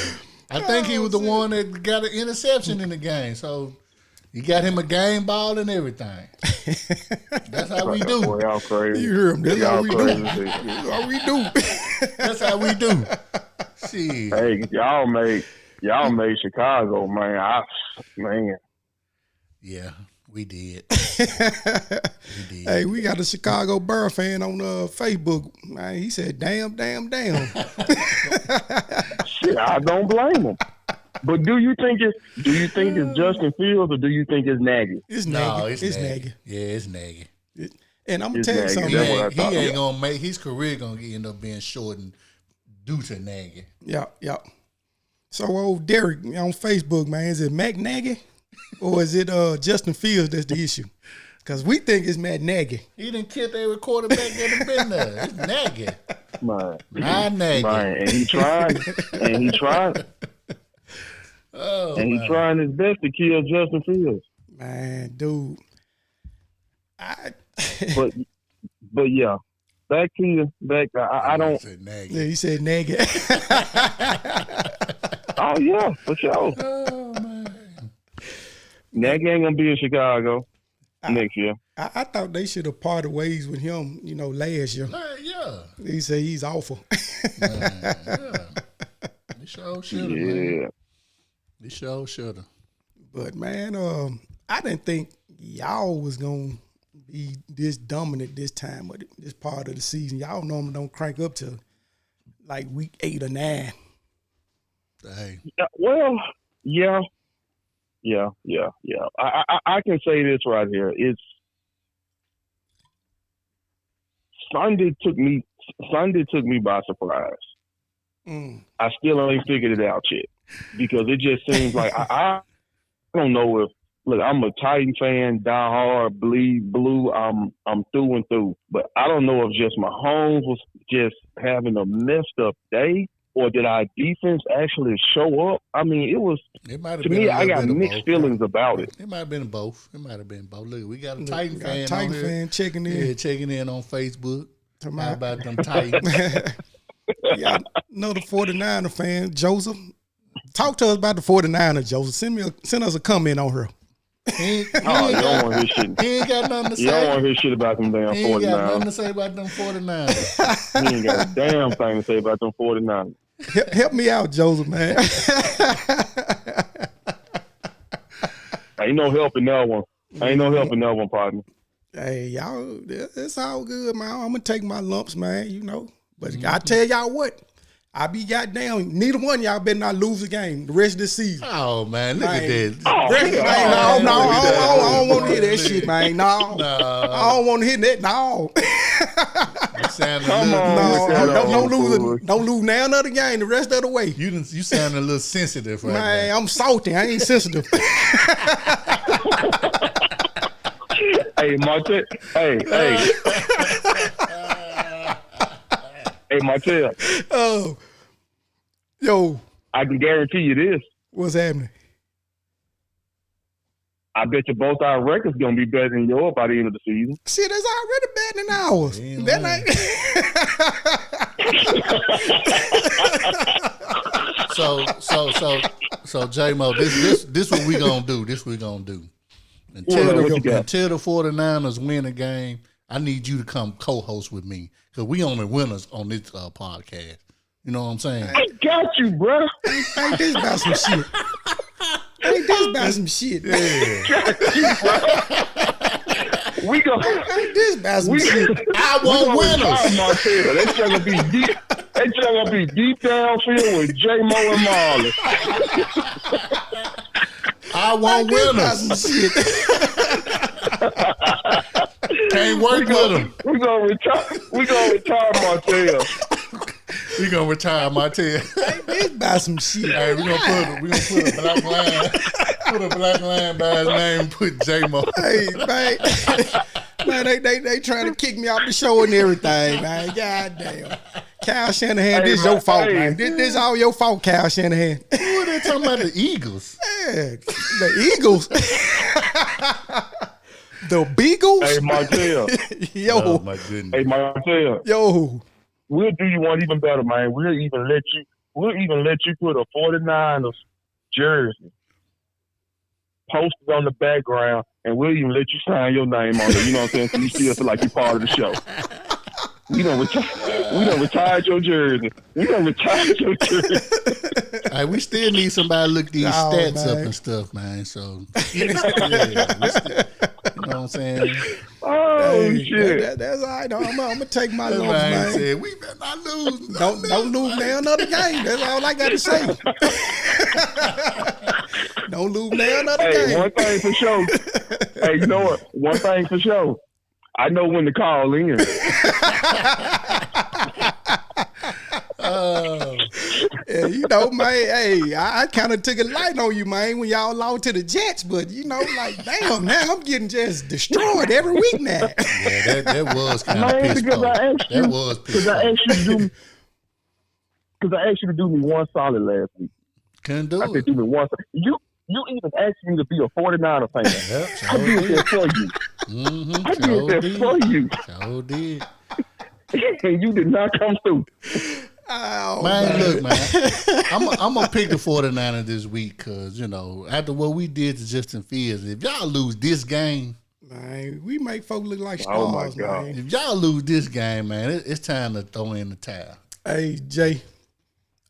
I think he was the one that got an interception in the game. So you got him a game ball and everything. That's how we do. Boy, y'all crazy. You hear him? That's how we do. That's how we do. See. Hey, y'all made Chicago, man. Man. Yeah. We did. Hey, we got a Chicago Bear fan on Facebook. Man, he said, damn. Shit, I don't blame him. But do you think it's Justin Fields or do you think it's Nagy? It's Nagy. It's Nagy. Yeah, it's Nagy. And I'm gonna tell you something. He ain't gonna make his career gonna end up being shortened due to Nagy. Yeah. So old Derek on Facebook, man, is it Matt Nagy? Or is it Justin Fields that's the issue? Because we think it's Matt Nagy. He didn't kill every quarterback that have been there. It's Nagy. Man. Nagy. Man. And he tried. and he's trying his best to kill Justin Fields. Man, dude. But yeah, back to you. I don't. Yeah, he said naggy. Oh yeah, for sure. Oh man, Nagy ain't gonna be in Chicago next year. I thought they should have parted ways with him, last year. Yeah. He said he's awful. Yeah. They sure should have, man. They sure should have. But man, I didn't think y'all was gonna be this dominant this time of this part of the season. Y'all normally don't crank up to like week 8 or 9. Hey. Well, yeah. I can say this right here. It's Sunday took me by surprise. I still ain't figured it out yet because it just seems like I don't know if look. I'm a Titan fan, die hard, bleed blue. I'm through and through, but I don't know if just Mahomes was just having a messed up day. Or did our defense actually show up? I mean, it might have to been me, I got mixed feelings about it. It might have been both. Look, we got a Titan fan Titan on fan here. checking in. Yeah, checking in on Facebook. How about them Titans? Yeah, another 49er fan, Joseph. Talk to us about the 49ers, Joseph. Send us a comment on her. You don't want his shit. He ain't got nothing to say. You don't want his shit about them damn 49ers. He ain't got nothing to say about them 49ers. He ain't got a damn thing to say about them 49ers. Help me out, Joseph, man. Ain't no helping that one, partner. Hey, y'all, it's all good, man. I'm going to take my lumps, man, But I tell y'all what, I be goddamn, neither one of y'all better not lose a game the rest of this season. Oh, man, look at that. I don't want to hear that shit, man. No. I don't want to hear that, no. Don't lose now another game the rest of the way. You sound a little sensitive right man, now. I'm salty. I ain't sensitive. Hey, Martel. Hey, Martel. Oh. Yo. I can guarantee you this. What's happening? I bet you both our records going to be better than yours by the end of the season. Shit, it's already better than ours. That ain't... So J-Mo, this what we gonna do. Until the 49ers win a game, I need you to come co-host with me because we only winners on this podcast. You know what I'm saying? I got you, bro. Ain't this about some shit? Yeah. We go. Ain't this about some shit? I want winners. That's gonna be deep. That's gonna be deep downfield with J-Mo and Marley. I want winners. Can't work with them. We gonna retire Martel. We gonna retire Martel. Ain't about some shit. Hey, we gonna put a black line. Put a black line by his name and put J-Mo. Hey, man, they trying to kick me off the show and everything, man. God damn. Kyle Shanahan, this your fault, man. This all your fault, Kyle Shanahan. Who are they talking about? The Eagles? Yeah, the Eagles. The Beagles? Hey, Martel. Yo. Oh, my goodness. Hey, Martel. Yo. We'll do you one even better, man. We'll even let you put a 49ers jersey posted on the background, and we'll even let you sign your name on it. You know what I'm saying? So you still feel like you're part of the show. We done retired your jersey. Hey, we still need somebody to look these stats up and stuff, man. So, you know what I'm saying? Oh, shit. That's all right. I'm going to take my lumps, man. Said, we better not lose. Don't lose now another game. That's all I got to say. Don't lose now another game. Hey, one thing for sure. Hey, you know what? One thing for sure. I know when to call in. Yeah, man, hey, I kind of took a light on you, man, when y'all lost to the Jets, but, like, damn, now I'm getting just destroyed every week now. Yeah, that was kind of pissed off. That was pissed off. Because I asked you to do me one solid last week. Couldn't do I it. said, do me one thing. You even asked me to be a 49er fan. Yep, I did that for you. I did that for you. Sure did. And you did not come through. Oh, Man, look, man. I'm going to pick the 49ers this week because, you know, after what we did to Justin Fields, if y'all lose this game. Man, we make folks look like stars, Oh, my God. man. If y'all lose this game, man, it's time to throw in the towel. Hey, Jay,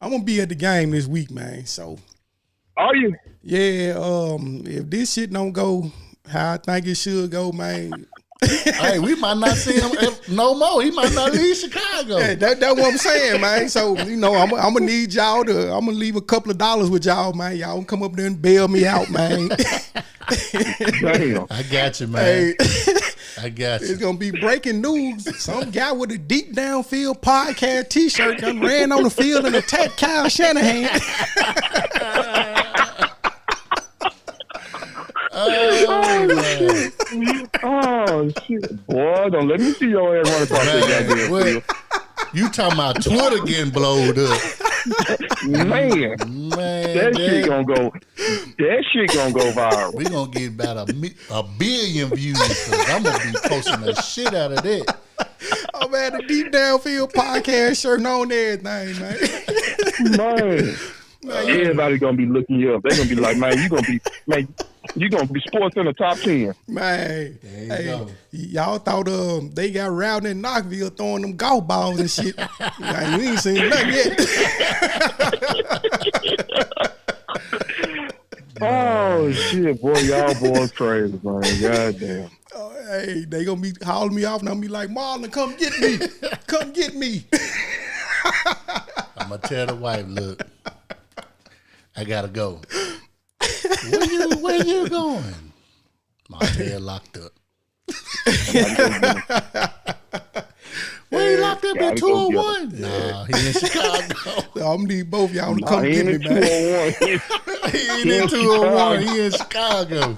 I'm going to be at the game this week, man. So, Are you? yeah, if this shit don't go how I think it should go, man. Hey, we might not see him no more. He might not leave Chicago. Yeah, that's what I'm saying, man. So, you know, I'm going to need y'all I'm going to leave a couple of dollars with y'all, man. Y'all come up there and bail me out, man. Damn. I got you, man. Hey. I got you. It's gonna be breaking news. Some guy with a deep downfield podcast T-shirt done ran on the field and attacked Kyle Shanahan. Oh shit, boy! Don't let me see your ass run across that goddamn field. You talking about Twitter getting blowed up? Man, that shit gonna go. That shit gonna go viral. We gonna get about a billion views. Cause I'm gonna be posting the shit out of that. I'm at a deep downfield podcast shirt on everything, man. Man, everybody gonna be looking you up. They gonna be like, man, you gonna be sports in the top 10. Man, There you hey, go. y'all thought they got Rowden in Knoxville throwing them golf balls and shit. Man, we ain't seen nothing yet. Oh shit, boy, y'all boys crazy, man. Goddamn. Hey, they gonna be hauling me off and I'm gonna be like, Marlon, come get me. Come get me. I'm gonna tell the wife, look, I gotta go. Where you going? My head locked up. Where you locked up at 201? Nah, he in Chicago. I'm gonna need both y'all to come get me, man. He ain't in 201. He in Chicago.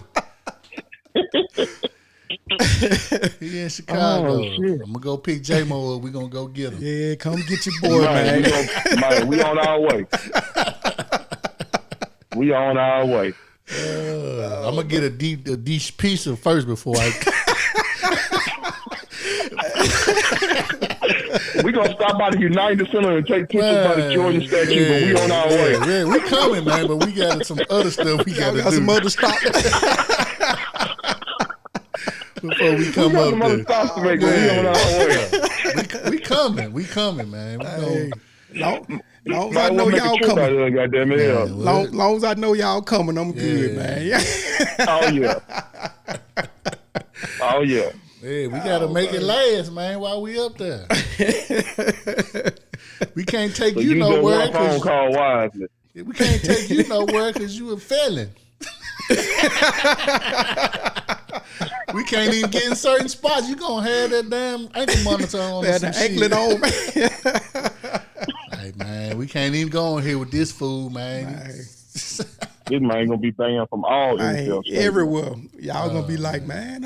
He in Chicago. Oh, shit. I'm gonna go pick J-Mo up. We gonna go get him. Yeah, come get your boy, man. We on our way. We on our way. I'm gonna get a deep pizza first before I. We gonna stop by the United Center and take pictures by the Georgia statue, but we on our way. Yeah, we coming, man, but we got some other stuff we gotta do some other stops. before we come We got up some other there. stops to make, but we on our way. We coming, man. We Hey, long as Might I know wanna make a y'all trip out coming. there, goddamn it. Yeah. Long as I know y'all coming, I'm good, man. Oh yeah. Oh yeah. Yeah, we gotta make it last, man, while we up there. We can't take So you you just nowhere. one phone call wisely. We can't take you nowhere because you a felon. We can't even get in certain spots. You gonna have that damn ankle monitor on. Had the anklet on, man. Hey man, we can't even go in here with this fool, man. This man gonna be banned from all NFL states. Everywhere. Y'all gonna be like, man,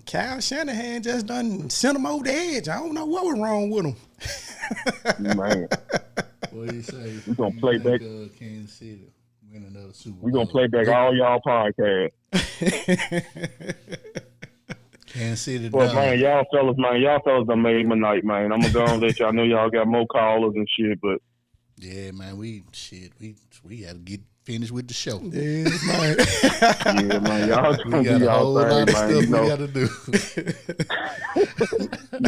Kyle Shanahan just done sent him over the edge. I don't know what was wrong with him. Man, What do you say? we gonna play back. Kansas City win another Super Bowl. We gonna play back all y'all podcasts. Kansas City But done. man, y'all fellas done made my night, man. I'm gonna go and let y'all know y'all got more callers and shit, but Yeah, man, we gotta get finished with the show. Yeah, man. yeah, man, y'all We gonna got do a whole y'all lot thing, of man. stuff You know, we gotta do.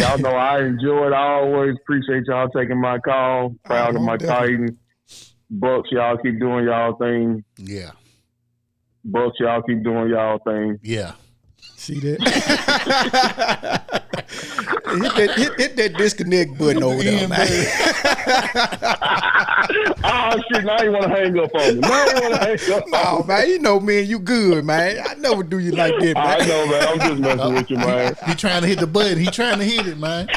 y'all know I enjoy it. I always appreciate y'all taking my call. Proud of my definitely. Titans. Bucks, y'all keep doing y'all thing. Yeah, Bucks, y'all keep doing y'all thing. yeah. See that? hit that disconnect button over there, man. Oh shit! Now you want to hang up on me? Now you want to hang up? Oh, man, you know, man, you good, man. I never do you like that, man. I know, man. I'm just messing with you, man. He trying to hit the button. He trying to hit it, man.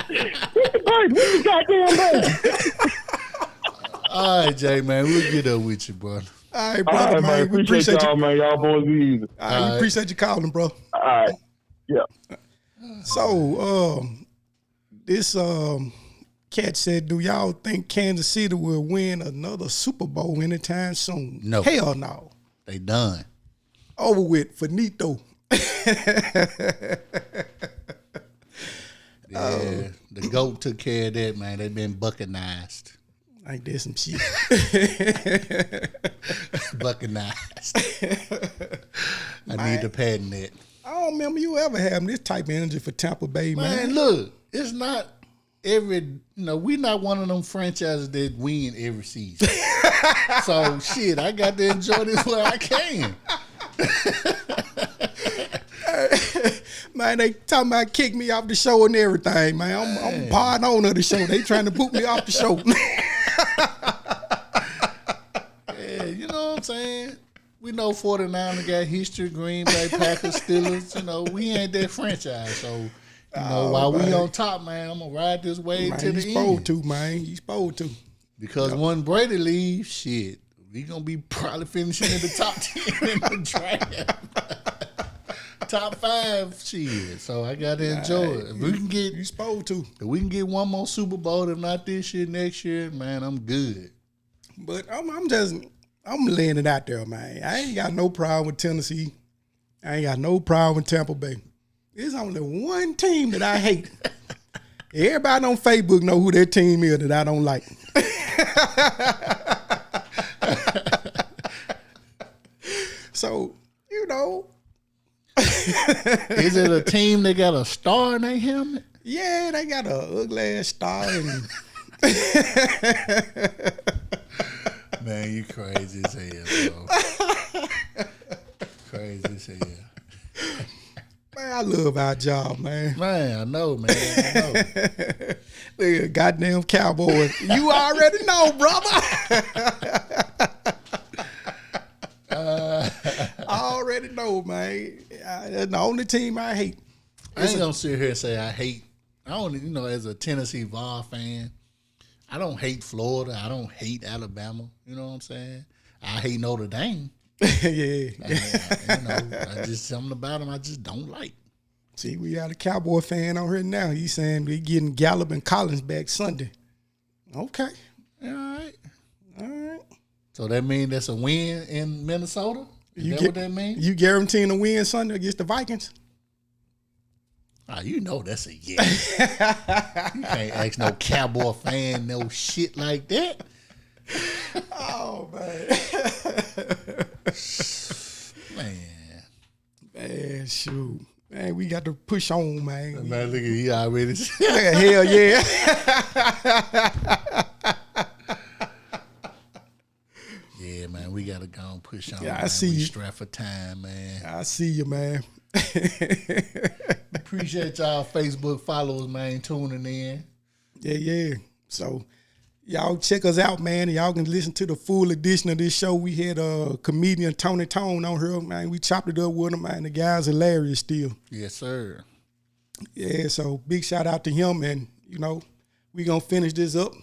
Hey, goddamn man. All right, Jay, man, we'll get up with you, bro. All right, All brother, right, man. We appreciate y'all, you. man. Y'all boys be easy. All right, we appreciate you calling, bro. All right. Yeah. So, this Cat said, do y'all think Kansas City will win another Super Bowl anytime soon? No. Hell no. They done. Over with. Finito. Yeah, the GOAT took care of that, man. They been buccanized. Ain't that some shit? Buccanized. I need to patent that. I don't remember you ever having this type of energy for Tampa Bay, man. Man, look, it's not we not one of them franchises that win every season. So, shit, I got to enjoy this where I can. Man, they talking about kick me off the show and everything, man. I'm part owner of the show. They trying to boot me off the show. Yeah, you know what I'm saying? We know 49ers got history, Green Bay Packers, Steelers. We ain't that franchise. So, while we on top, man, I'm going to ride this wave to the end. He's supposed to, man. He's supposed to. Because when Brady leaves, shit, we going to be probably finishing in the top 10 in the draft. Top 5, shit. So I got to enjoy it. If we can get, you supposed to. If we can get one more Super Bowl, if not this year, next year, man, I'm good. But I'm laying it out there, man. I ain't got no problem with Tennessee. I ain't got no problem with Tampa Bay. There's only one team that I hate. Everybody on Facebook know who their team is that I don't like. So, Is it a team that got a star in their helmet? Yeah, they got a ugly ass star. Man, you crazy as hell, bro. Crazy as hell. Man, I love our job, man. Man, I know, man. I know. Look at goddamn Cowboys. You already know, brother. I already know, man. That's the only team I hate. I ain't gonna sit here and say I hate. I don't, as a Tennessee Vol fan, I don't hate Florida. I don't hate Alabama. You know what I'm saying? I hate Notre Dame. Yeah. I just something about them I just don't like. See, we got a Cowboy fan on here now. He's saying we getting Gallup and Collins back Sunday. Okay. All right. All right. So that means that's a win in Minnesota? What that means? You guaranteeing a win Sunday against the Vikings? You know that's a yes. You can't ask no Cowboy fan no shit like that. Oh, man. Man, shoot. Man, we got to push on, man. Man, look at you already. Hell yeah. Yeah, man, we got to go and push on. Yeah, man. I see you. Strapped for time, man. I see you, man. Appreciate y'all Facebook followers, man, tuning in. Yeah. So, y'all check us out, man. Y'all can listen to the full edition of this show. We had comedian Tony Tone on here, man. We chopped it up with him, man. The guy's hilarious still. Yes, sir. Yeah, so big shout out to him. And, we going to finish this up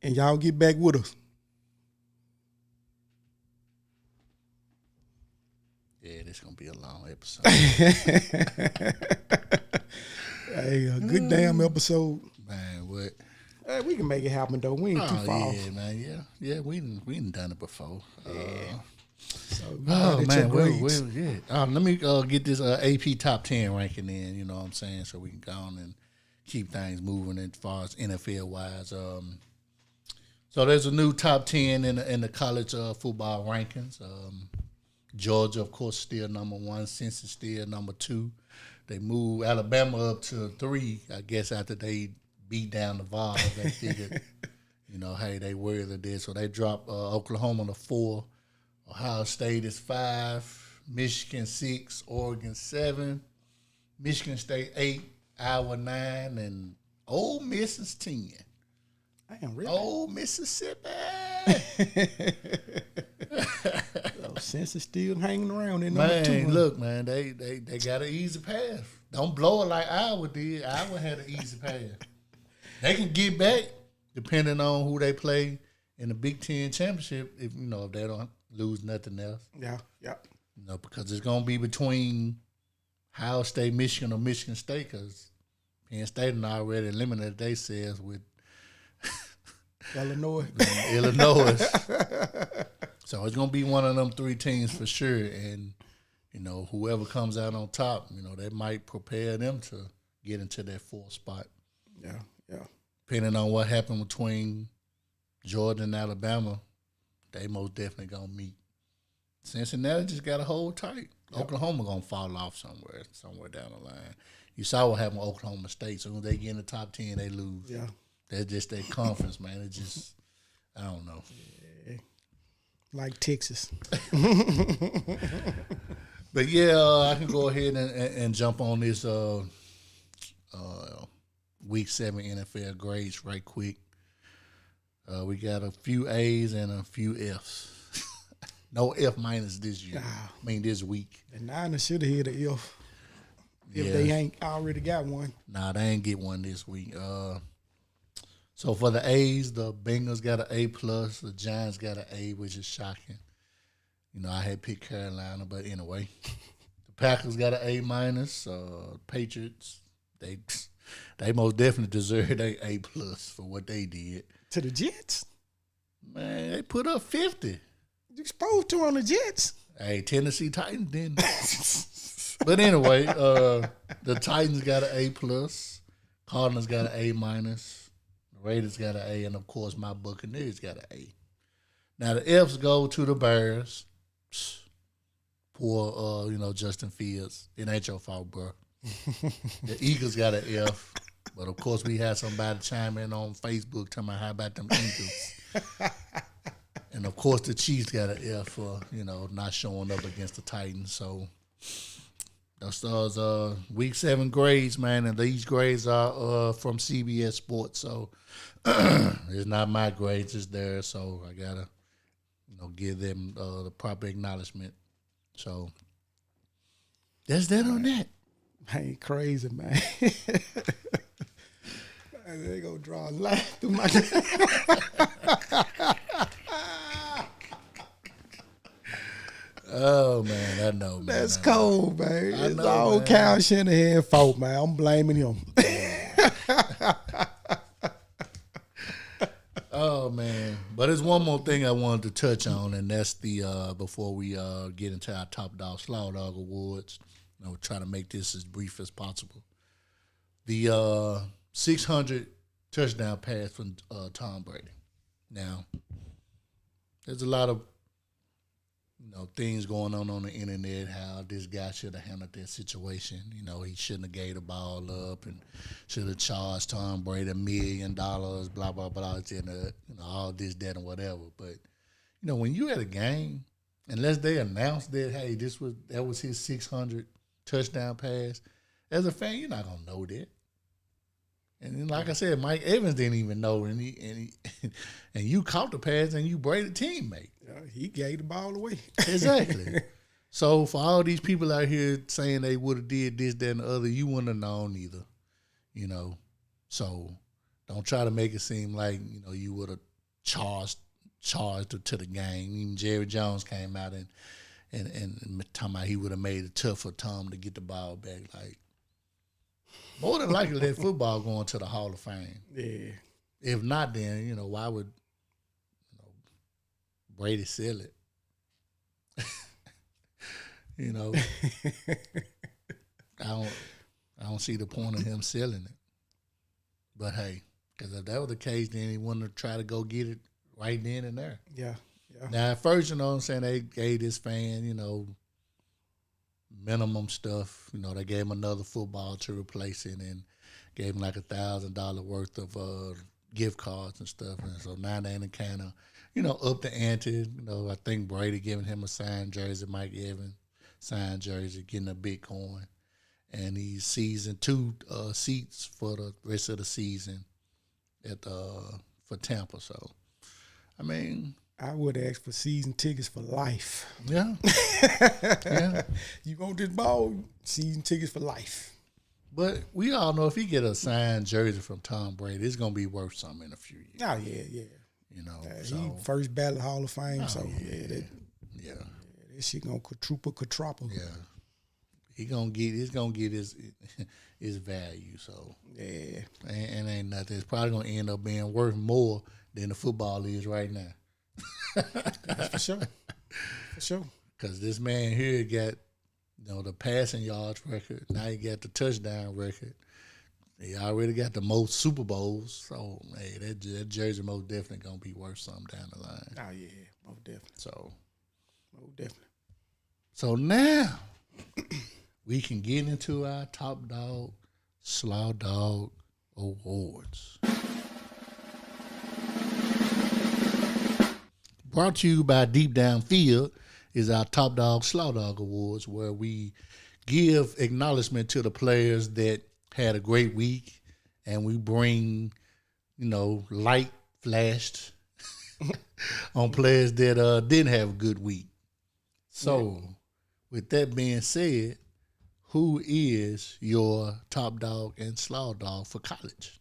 and y'all get back with us. Yeah, this going to be a long episode. Hey, a good damn episode. Man, what? Hey, we can make it happen, though. We ain't too far off. Yeah, man, yeah. We done done it before. Yeah. So, man, let me get this AP top 10 ranking in, you know what I'm saying, so we can go on and keep things moving as far as NFL-wise. So there's a new top 10 in the college football rankings. Georgia, of course, still number 1. Cincinnati still number 2. They moved Alabama up to 3, I guess, after they beat down the Vols. They figured, hey, they worthy of this. So they dropped Oklahoma to 4. Ohio State is 5. Michigan 6. Oregon 7. Michigan State 8. Iowa 9. And Ole Miss is 10. Damn, really? Ole Mississippi. Since it's still hanging around in man, number 2. Look, man, they got an easy path. Don't blow it like Iowa did. Iowa had an easy path. They can get back depending on who they play in the Big Ten championship. If they don't lose nothing else. Yeah. Because it's gonna be between Ohio State, Michigan, or Michigan State. Because Penn State already eliminated themselves with Illinois. Illinois. So it's gonna be one of them 3 teams for sure, and whoever comes out on top, that might prepare them to get into that 4th spot. Yeah. Depending on what happened between Georgia and Alabama, they most definitely gonna meet. Cincinnati just got to hold tight. Yep. Oklahoma gonna fall off somewhere down the line. You saw what happened with Oklahoma State. As soon as they get in the top 10, they lose. Yeah. That's just their conference, man. It just, I don't know. Yeah. Like Texas. But yeah, I can go ahead and jump on this Week 7 NFL grades right quick. We got a few A's and a few F's. No F- this year. This week. The Niners should have hit an F. If they ain't already got one. Nah, they ain't get one this week. So for the A's, the Bengals got an A+, the Giants got an A, which is shocking. I had picked Carolina, but anyway. The Packers got an A-. Patriots, they most definitely deserve their A+ for what they did. To the Jets? Man, they put up 50. You exposed to on the Jets. Hey, Tennessee Titans didn't. But anyway, the Titans got an A+, Cardinals got an A-, the Raiders got an A, and of course my Buccaneers got an A. Now the F's go to the Bears. Poor, Justin Fields. It ain't your fault, bro. The Eagles got an F, but of course we had somebody chime in on Facebook talking about how about them Eagles. And of course the Chiefs got an F for, not showing up against the Titans. So that's Week 7 grades, man, and these grades are from CBS Sports. So it's not my grades, it's theirs. So I gotta, give them the proper acknowledgement. So that's that on that. Man, crazy, man. They gonna draw a line through my. Oh man, I know, man. That's cold, man. I It's know, all man. Kyle Shanahan's fault, man. I'm blaming him. Oh man, but there's one more thing I wanted to touch on, and that's the before we get into our Top Dog Slaw Dog Awards. We'll try to make this as brief as possible. The 600 touchdown pass from Tom Brady. Now, there's a lot of things going on the internet, how this guy should have handled that situation. He shouldn't have gave the ball up and should have charged Tom Brady $1 million, blah, blah, blah, and all this, that, and whatever. But, when you at a game, unless they announce that, hey, that was his 600 touchdown pass, as a fan, you're not going to know that. And then, like I said, Mike Evans didn't even know, and and you caught the pass and you Brady teammate. He gave the ball away. Exactly. So for all these people out here saying they would have did this, that, and the other, you wouldn't have known either. So don't try to make it seem like you would have charged to the game. Even Jerry Jones came out and talking about he would have made it tough for Tom to get the ball back. Like, more than likely that football going to the Hall of Fame. Yeah. If not, then why would Brady sell it? I don't see the point of him selling it. But hey, because if that was the case, then he wouldn't have tried to go get it right then and there. Yeah. Now, at first, what I'm saying, they gave this fan, minimum stuff. They gave him another football to replace it and gave him like $1,000 worth of gift cards and stuff. And so now they kind of, up the ante. I think Brady giving him a signed jersey, Mike Evans signed jersey, getting a Bitcoin. And he's season 2 seats for the rest of the season for Tampa. So, I mean, I would ask for season tickets for life. yeah. Yeah. You want this ball? Season tickets for life. But we all know if he get a signed jersey from Tom Brady, it's going to be worth something in a few years. Oh, yeah. So, He first ballot Hall of Fame, Oh, so yeah. that shit gonna quadruple. Yeah. It's gonna get his value. So Yeah. and ain't nothing. It's probably gonna end up being worth more than the football is right now. That's for sure. For sure. Because this man here got, the passing yards record. Now he got the touchdown record. He already got the most Super Bowls. So, hey, that jersey most definitely going to be worth something down the line. Oh, yeah. Most definitely. Most definitely. So now we can get into our Top Dog, Slaw Dog Awards. Brought to you by Deep Down Field is our Top Dog, Slaw Dog Awards, where we give acknowledgement to the players that had a great week, and we bring, light flashed on players that didn't have a good week. So, with that being said, who is your top dog and slaw dog for college?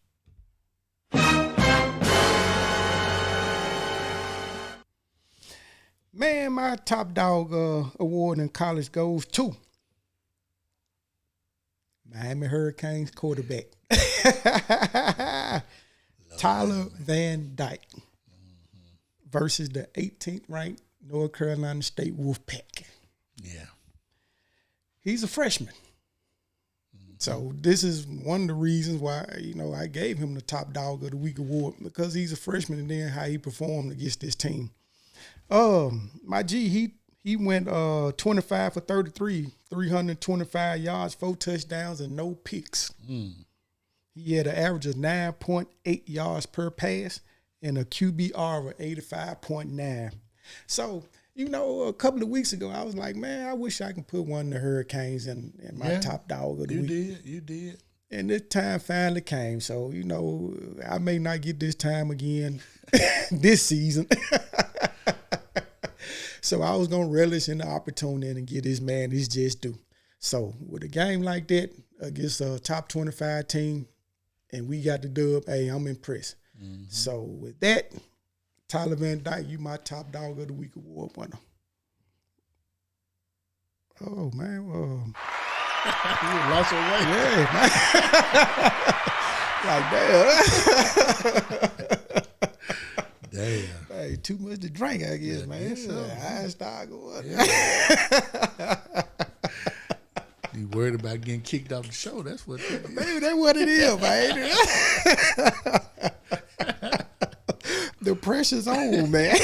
Man, my top dog award in college goes to Miami Hurricanes quarterback Tyler Van Dyke versus the 18th ranked North Carolina State Wolfpack. Yeah. He's a freshman. So this is one of the reasons why, I gave him the top dog of the week award, because he's a freshman and then how he performed against this team. My G, he went 25 for 33, 325 yards, 4 touchdowns, and no picks. He had an average of 9.8 yards per pass and a QBR of 85.9. So, a couple of weeks ago, I was like, man, I wish I could put one of the Hurricanes in my top dog of the week. You did. And this time finally came. So, I may not get this time again this season. So I was going to relish in the opportunity and get this man his just due. So with a game like that against a top 25 team, and we got the dub, hey, I'm impressed. Mm-hmm. So with that, Tyler Van Dyke, you my top dog of the week award winner. Oh, man. You lost your way. Yeah, man. Like, damn. Damn. Hey, too much to drink, I guess, man. I start going. You worried about getting kicked off the show? That's what it is. Maybe that's what it is, man. The pressure's on, man.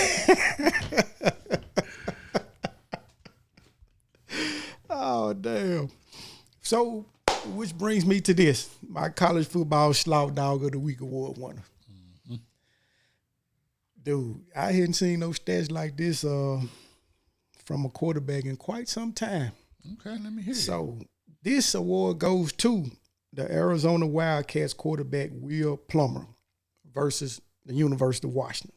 Oh, damn. So, which brings me to this. My college football Slaw Dog of the Week award winner. Dude, I hadn't seen no stats like this from a quarterback in quite some time. Okay, let me hear it. So this award goes to the Arizona Wildcats quarterback Will Plummer versus the University of Washington.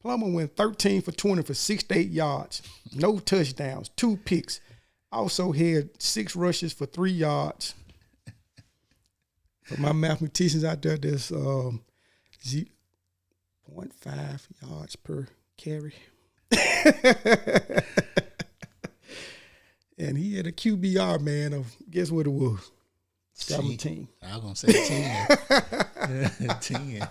Plummer went 13 for 20 for 68 yards, no touchdowns, 2 picks. Also had 6 rushes for 3 yards. For my mathematicians out there, there's 0.5 yards per carry. And he had a QBR, man, of, guess what it was? 17. I was going to say 10. 10.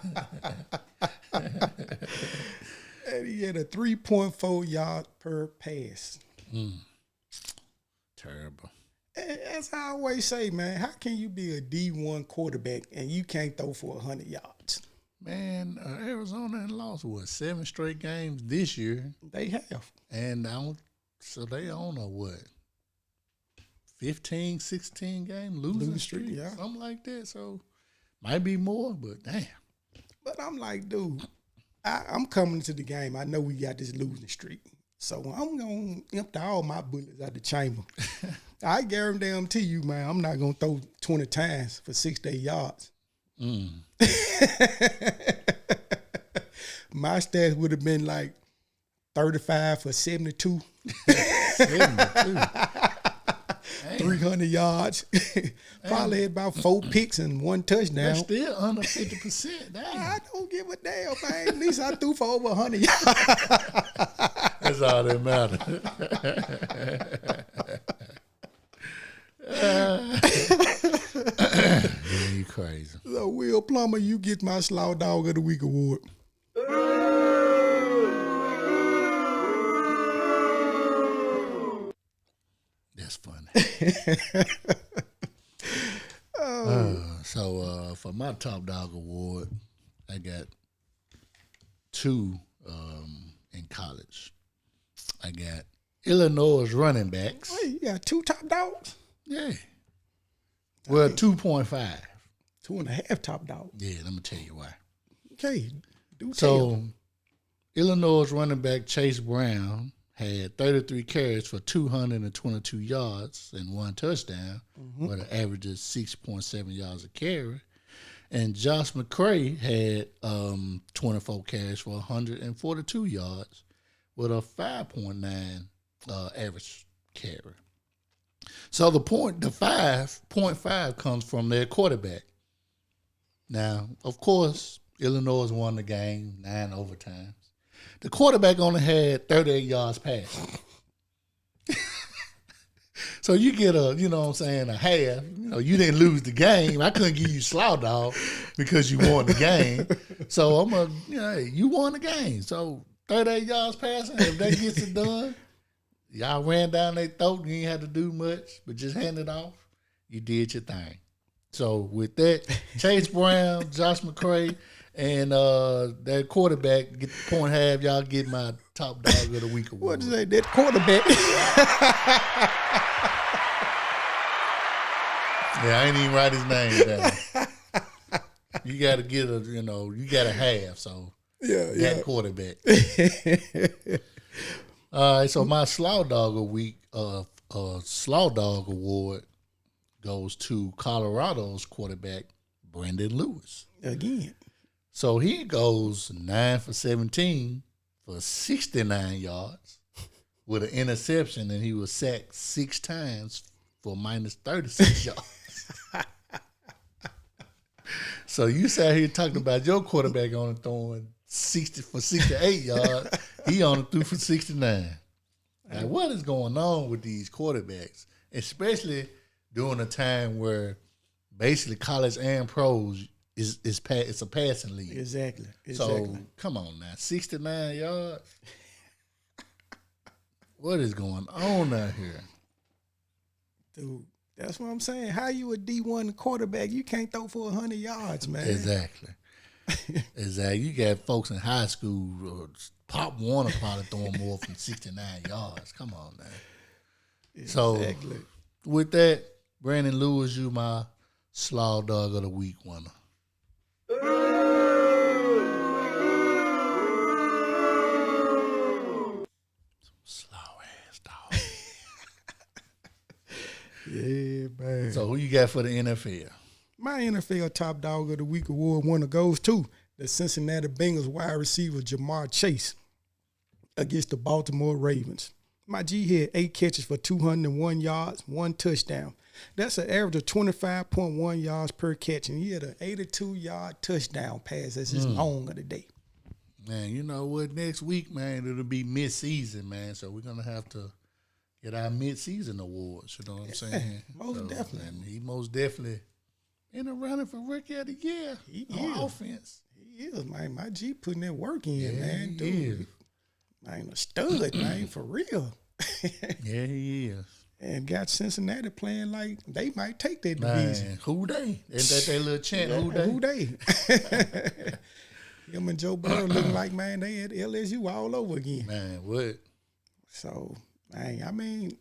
And he had a 3.4 yard per pass. Terrible. And as I always say, man, how can you be a D1 quarterback and you can't throw for 100 yards? Man, Arizona had lost, 7 straight games this year? They have. And so they on a 15, 16 game losing streak? Yeah. Something like that. So might be more, but damn. But I'm like, dude, I'm coming to the game. I know we got this losing streak. So I'm going to empty all my bullets out the chamber. I guarantee you, man, I'm not going to throw 20 times for 68 yards. My stats would have been like 35 for 72. 72. 300 yards. Probably had about 4 picks and 1 touchdown. That's still under 50%. Damn. I don't give a damn, man. At least I threw for over 100 yards. That's all that matters. You crazy. So, Will Plummer, you get my Slaw Dog of the Week award. That's funny. So for my Top Dog award, I got two in college. I got Illinois running backs. Hey, you got two top dogs? Yeah. Well, 2.5. 2.5 top dogs. Yeah, let me tell you why. Okay, do So, tell. Illinois running back Chase Brown had 33 carries for 222 yards and one touchdown, with an average of 6.7 yards a carry. And Josh McCray had 24 carries for 142 yards with a 5.9 average carry. So the 5.5 comes from their quarterback. Now, of course, Illinois won the game, 9 overtimes. The quarterback only had 38 yards passing. So you get a half. You didn't lose the game. I couldn't give you Slaw Dog because you won the game. So you won the game. So 38 yards passing, if that gets it done, y'all ran down their throat. You ain't had to do much, but just hand it off. You did your thing. So with that, Chase Brown, Josh McCray, and that quarterback get the point half. Y'all get my Top Dog of the Week award. What is that? That quarterback. Yeah, I ain't even write his name down. You got to get you got a half. So that quarterback. All right, so my Slaw Dog of the Week, Slaw Dog award goes to Colorado's quarterback Brandon Lewis. Again. So he goes 9 for 17 for 69 yards with an interception, and he was sacked 6 times for minus 36 yards. So you sat here talking about your quarterback only throwing 60 for 68 yards. He only threw for 69. Now, what is going on with these quarterbacks, especially during a time where basically college and pros it's a passing league. Exactly. So come on now, 69 yards. What is going on out here, Dude? That's what I'm saying. How you a D1 quarterback? You can't throw for 100 yards, man. Exactly. Exactly. You got folks in high school, Pop Warner probably throwing more from 69 yards. Come on now. Exactly. So with that, Brandon Lewis, you my Slaw Dog of the Week winner. Slow ass dog. Yeah, man. So who you got for the NFL? My NFL Top Dog of the Week award winner goes to the Cincinnati Bengals wide receiver Jamar Chase against the Baltimore Ravens. My G had 8 catches for 201 yards, 1 touchdown. That's an average of 25.1 yards per catch, and he had an 82-yard touchdown pass. That's his long of the day. Man, you know what? Next week, man, it'll be mid-season, man. So we're gonna have to get our mid-season awards. You know what I'm saying? Most definitely. And he most definitely in the running for Rookie of the Year. He on is. offense. He is, man. My G putting that work in, man. He Dude, is. man, a stud, man, for real. Yeah, he is. And got Cincinnati playing like they might take that Man, division. who they? Isn't that their little chant? Who they? Who they? Him and Joe Burrow looking like, man, they at LSU all over again. Man, what? So, man, I mean,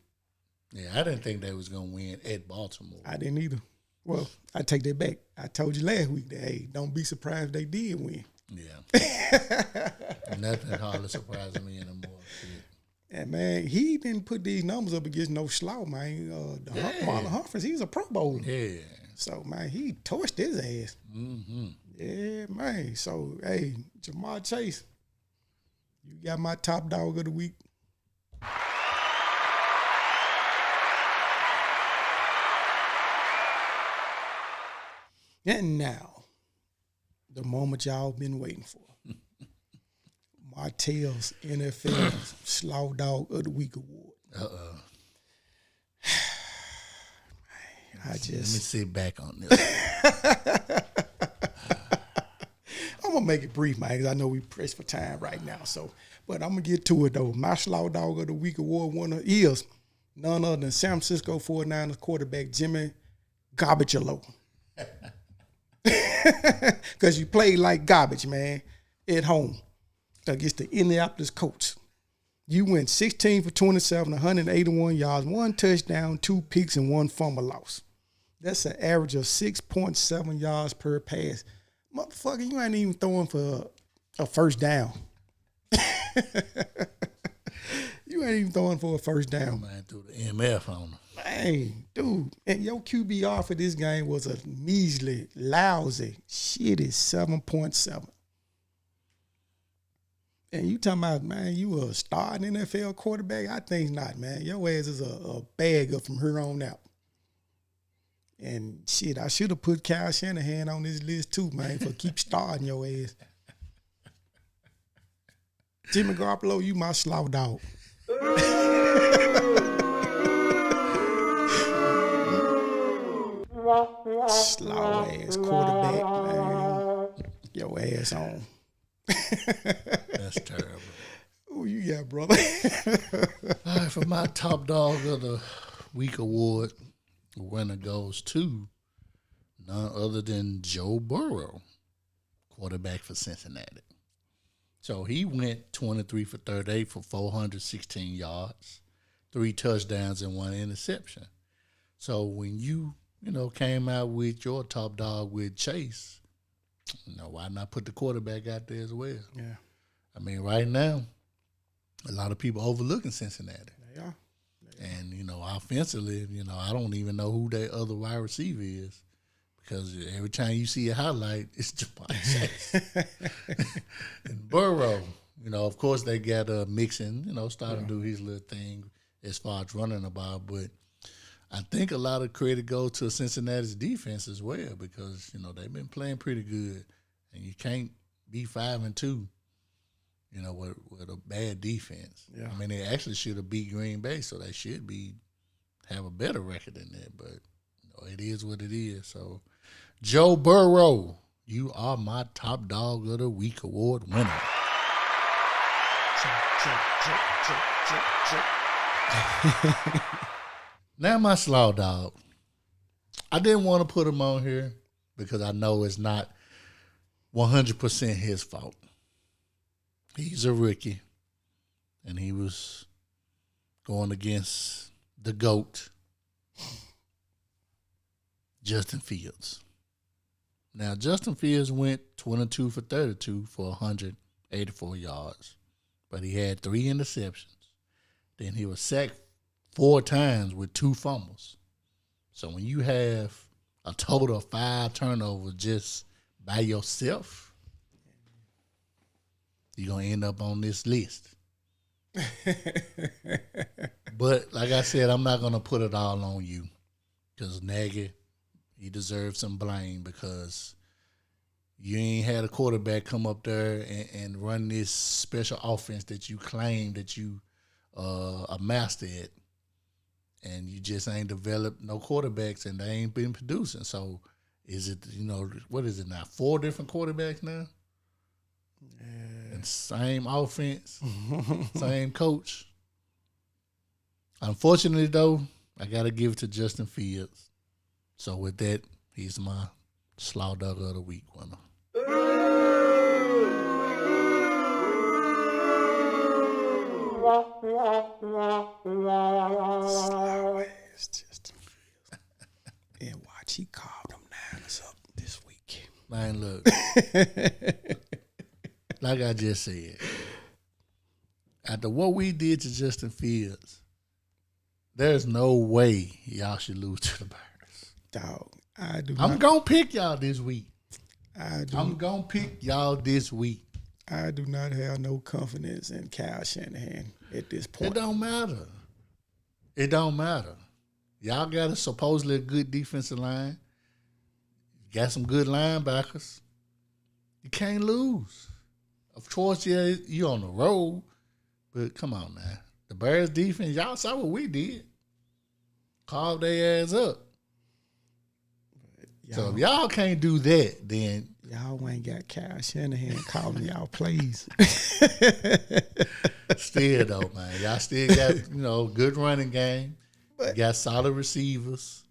Yeah, I didn't think they was gonna win at Baltimore. I didn't either. Well, I take that back. I told you last week that, hey, don't be surprised if they did win. Yeah. Nothing hardly surprising me anymore. Shit. And, man, he didn't put these numbers up against no slough, man. Marlon Humphreys, he's a Pro Bowler. Yeah. So, man, he torched his ass. Mm-hmm. Yeah, man. So, hey, Jamar Chase, you got my Top Dog of the Week. And now, the moment y'all been waiting for. Martell's NFL Slaw Dog of the Week award. Uh-oh. Let me sit back on this. I'm gonna make it brief, man, because I know we pressed for time right now. So, but I'm gonna get to it though. My Slaw Dog of the Week award winner is none other than San Francisco 49ers quarterback Jimmy Garoppolo. Because you played like garbage, man, at home against the Indianapolis Colts. You went 16 for 27, 181 yards, 1 touchdown, 2 picks, and 1 fumble loss. That's an average of 6.7 yards per pass. Motherfucker, you ain't even throwing for a first down. You ain't even throwing for a first down. Man, threw the MF on him. Man, dude. And your QBR for this game was a measly, lousy, shitty 7.7. And you talking about, man, you a starting NFL quarterback? I think not, man. Your ass is a bagger from here on out. And shit, I should have put Kyle Shanahan on this list too, man, for keep starting your ass. Jimmy Garoppolo, you my Slaw Dog. Slow ass quarterback, man. Your ass on. That's terrible. Who you got, brother? All right, for my top dog of the week award, the winner goes to none other than Joe Burrow, quarterback for Cincinnati. So he went 23 for 38 for 416 yards, 3 touchdowns, and 1 interception. So when you came out with your top dog with Chase, why not put the quarterback out there as well? Yeah. I mean, right now, a lot of people overlooking Cincinnati. They are. And, offensively, I don't even know who their other wide receiver is because every time you see a highlight, it's Jamar Chase. And Burrow, of course, they got Mixon, starting to do his little thing as far as running the ball. But I think a lot of credit goes to Cincinnati's defense as well because, they've been playing pretty good. And you can't be 5-2. With a bad defense. Yeah. I mean, they actually should have beat Green Bay, so they should have a better record than that. But it is what it is. So, Joe Burrow, you are my top dog of the week award winner. Now my Slaw Dog. I didn't want to put him on here because I know it's not 100% his fault. He's a rookie, and he was going against the GOAT, Justin Fields. Now, Justin Fields went 22 for 32 for 184 yards, but he had 3 interceptions. Then he was sacked 4 times with 2 fumbles. So when you have a total of 5 turnovers just by yourself, you're going to end up on this list. But like I said, I'm not going to put it all on you because Nagy, he deserves some blame because you ain't had a quarterback come up there and run this special offense that you claim that you a master at. And you just ain't developed no quarterbacks and they ain't been producing. So is it, what is it now? 4 different quarterbacks now? Yeah. And same offense, same coach. Unfortunately, though, I got to give it to Justin Fields. So with that, he's my Slaw Dog of the Week winner. It's just and watch, he carved them Niners up this week. Man, look. Like I just said, after what we did to Justin Fields, there's no way y'all should lose to the Bears. Dog, I'm going to pick y'all this week. I'm going to pick y'all this week. I do not have no confidence in Kyle Shanahan at this point. It don't matter. It don't matter. Y'all got a supposedly good defensive line. You got some good linebackers. You can't lose. Of course, yeah, you on the road, but come on now. The Bears defense, y'all saw what we did. Carved their ass up. So if y'all can't do that, then y'all ain't got Kyle Shanahan calling y'all plays. still though, man, y'all still got good running game. You got solid receivers.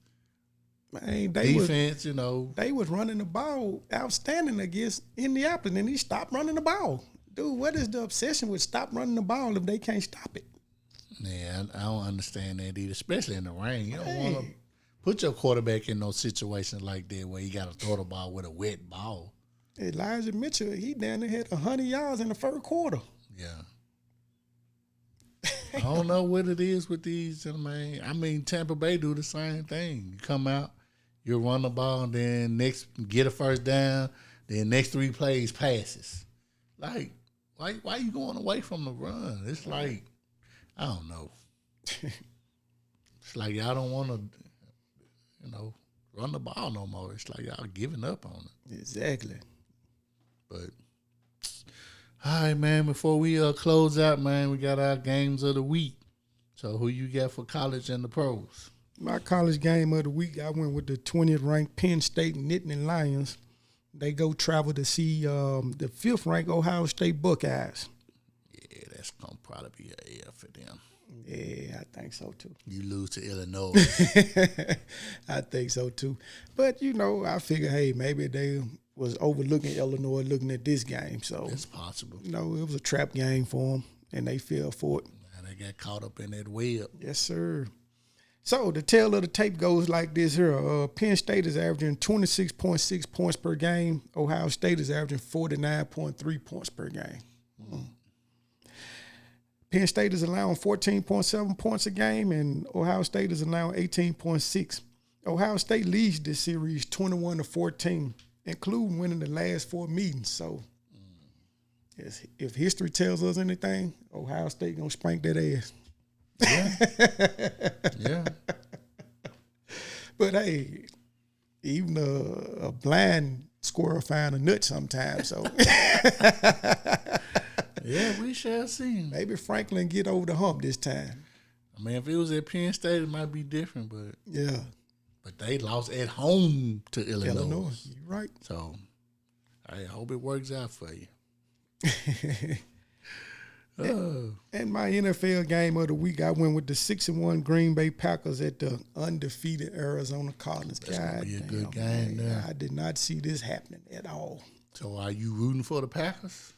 Man, defense, they was running the ball outstanding against Indianapolis, and he stopped running the ball. Dude, what is the obsession with stop running the ball if they can't stop it? Yeah, I don't understand that either, especially in the rain. You don't want to put your quarterback in no situations like that where you got to throw the ball with a wet ball. Elijah Mitchell, he down there had 100 yards in the first quarter. Yeah. I don't know what it is with these, man. I mean, Tampa Bay do the same thing. You come out, you run the ball, and then get a first down, then next 3 plays passes. Like, why you going away from the run? It's like, I don't know. It's like y'all don't want to, run the ball no more. It's like y'all giving up on it. Exactly. But, all right, man, before we close out, man, we got our games of the week. So who you got for college and the pros? My college game of the week, I went with the 20th ranked Penn State Nittany Lions. They go travel to see the 5th ranked Ohio State Buckeyes. Yeah, that's going to probably be an L for them. Yeah, I think so too. You lose to Illinois. I think so too. But, I figure, hey, maybe they was overlooking Illinois looking at this game. So it's possible. It was a trap game for them, and they fell for it. And they got caught up in that web. Yes, sir. So the tail of the tape goes like this here. Penn State is averaging 26.6 points per game. Ohio State is averaging 49.3 points per game. Penn State is allowing 14.7 points a game, and Ohio State is allowing 18.6. Ohio State leads this series 21-14, including winning the last 4 meetings. So if history tells us anything, Ohio State gonna spank that ass. Yeah. But hey, even a blind squirrel find a nut sometimes. So yeah, we shall see. Maybe Franklin get over the hump this time. I mean, if it was at Penn State, it might be different, but yeah. But they lost at home to Illinois. You're right. So I hope it works out for you. And my NFL game of the week, I went with the 6-1 Green Bay Packers at the undefeated Arizona Cardinals. That's gonna be a good game there. I did not see this happening at all. So are you rooting for the Packers?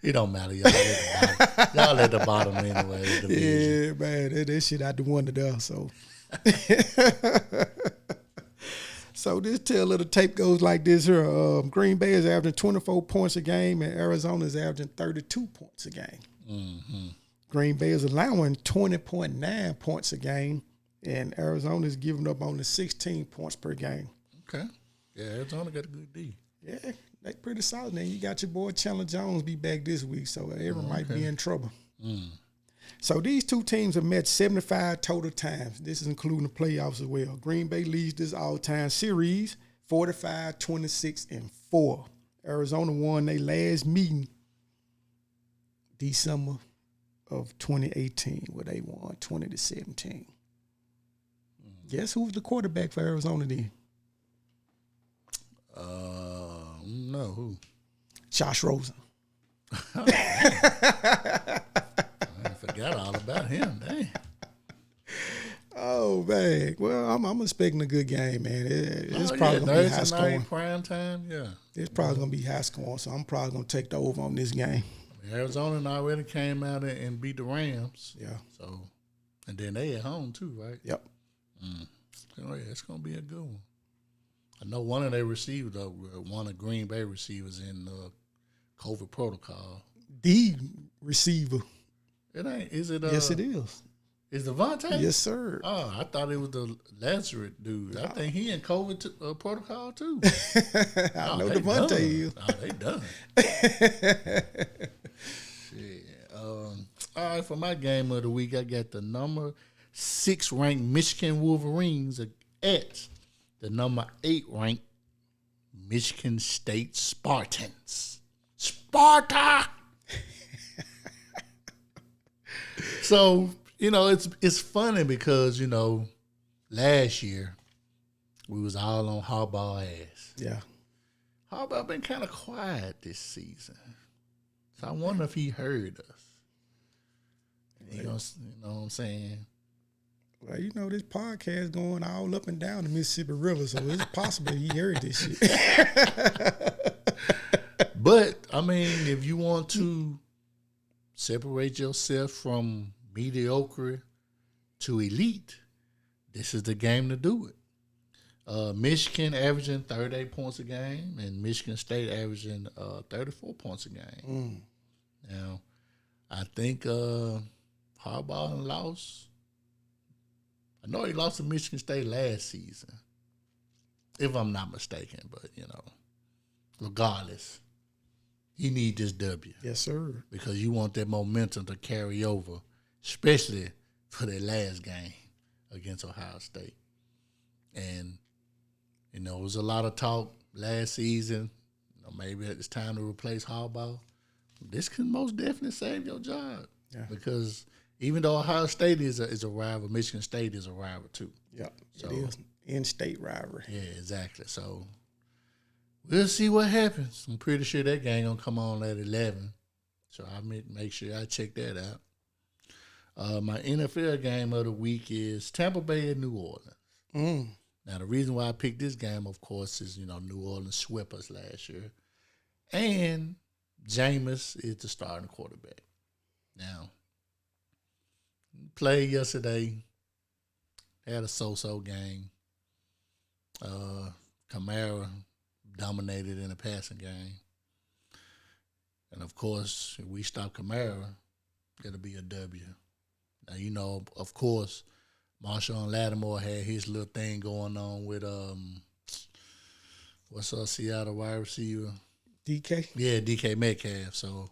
It don't matter. Y'all at the bottom anyway. Yeah, man. That shit out the window there. So. So this tail of the tape goes like this here. Green Bay is averaging 24 points a game, and Arizona is averaging 32 points a game. Mm-hmm. Green Bay is allowing 20.9 points a game, and Arizona is giving up only 16 points per game. Okay. Yeah, Arizona got a good D. Yeah, they pretty solid. Then you got your boy Chandler Jones be back this week, so everyone might be in trouble. So these two teams have met 75 total times. This is including the playoffs as well. Green Bay leads this all-time series 45-26-4. Arizona won their last meeting December of 2018, where they won 20-17. Guess who's the quarterback for Arizona then? No, who? Josh Rosen. I forgot all about him. Dang. Oh man! Well, I'm expecting a good game, man. It's probably gonna be high scoring. Prime time, yeah. It's probably gonna be high scoring, so I'm probably gonna take the over on this game. Arizona already came out and beat the Rams. Yeah. So, and then they at home too, right? Yep. Oh yeah, it's gonna be a good one. I know one of their receivers, one of Green Bay receivers in COVID protocol. The receiver. It ain't. Is it? Yes, it is. Is Devontae? Yes, sir. Oh, I thought it was the Lazarus dude. I think he in COVID protocol too. I know Devontae is. Oh, they done. Shit. All right, for my game of the week, I got the number 6 ranked Michigan Wolverines at the number 8 ranked Michigan State Spartans. Sparta! So, it's funny because, last year, we was all on Harbaugh ass. Yeah. Harbaugh been kind of quiet this season. So I wonder if he heard us. You know what I'm saying? Well, you know, this podcast going all up and down the Mississippi River, so it's possible he heard this shit. But, I mean, if you want to separate yourself from mediocre to elite, this is the game to do it. Michigan averaging 38 points a game, and Michigan State averaging 34 points a game. Now, I think Harbaugh lost. I know he lost to Michigan State last season, if I'm not mistaken. But, you know, regardless, he need this W. Yes, sir. Because you want that momentum to carry over, especially for that last game against Ohio State. And, you know, it was a lot of talk last season. You know, maybe it's time to replace Harbaugh. This can most definitely save your job. Yeah. Because even though Ohio State is a rival, Michigan State is a rival too. Yeah, So, it is in-state rivalry. yeah, exactly. So we'll see what happens. I'm pretty sure that game gonna come on at 11. So I make sure I check that out. My NFL game of the week is Tampa Bay and New Orleans. Now the reason why I picked this game, of course, is New Orleans swept us last year, and Jameis is the starting quarterback. Now, played yesterday, had a so-so game. Kamara dominated in the passing game. And, of course, if we stop Kamara, it'll be a W. Now, of course, Marshawn Lattimore had his little thing going on with, Seattle wide receiver? DK? Yeah, DK Metcalf. So,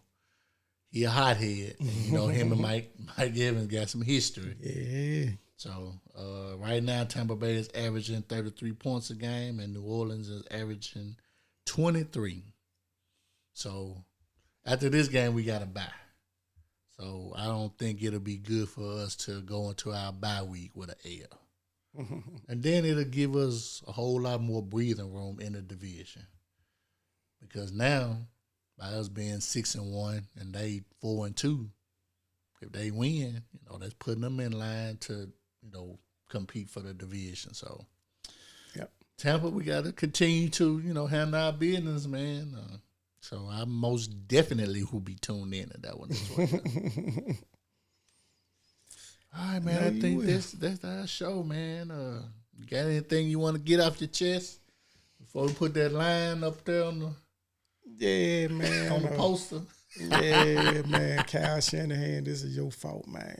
he a hothead. And, him and Mike Evans got some history. Yeah. So, right now, Tampa Bay is averaging 33 points a game, and New Orleans is averaging 23. So, after this game, we got to bye. So, I don't think it'll be good for us to go into our bye week with an L. And then it'll give us a whole lot more breathing room in the division. Because now, by us being 6-1 and they 4-2, if they win, that's putting them in line to, compete for the division. So, yep. Tampa, we got to continue to, handle our business, man. So I most definitely will be tuned in to that one as well. All right, man. I think that's our show, man. You got anything you want to get off your chest before we put that line up there on the man on the poster? Yeah, man. Kyle Shanahan, this is your fault, man.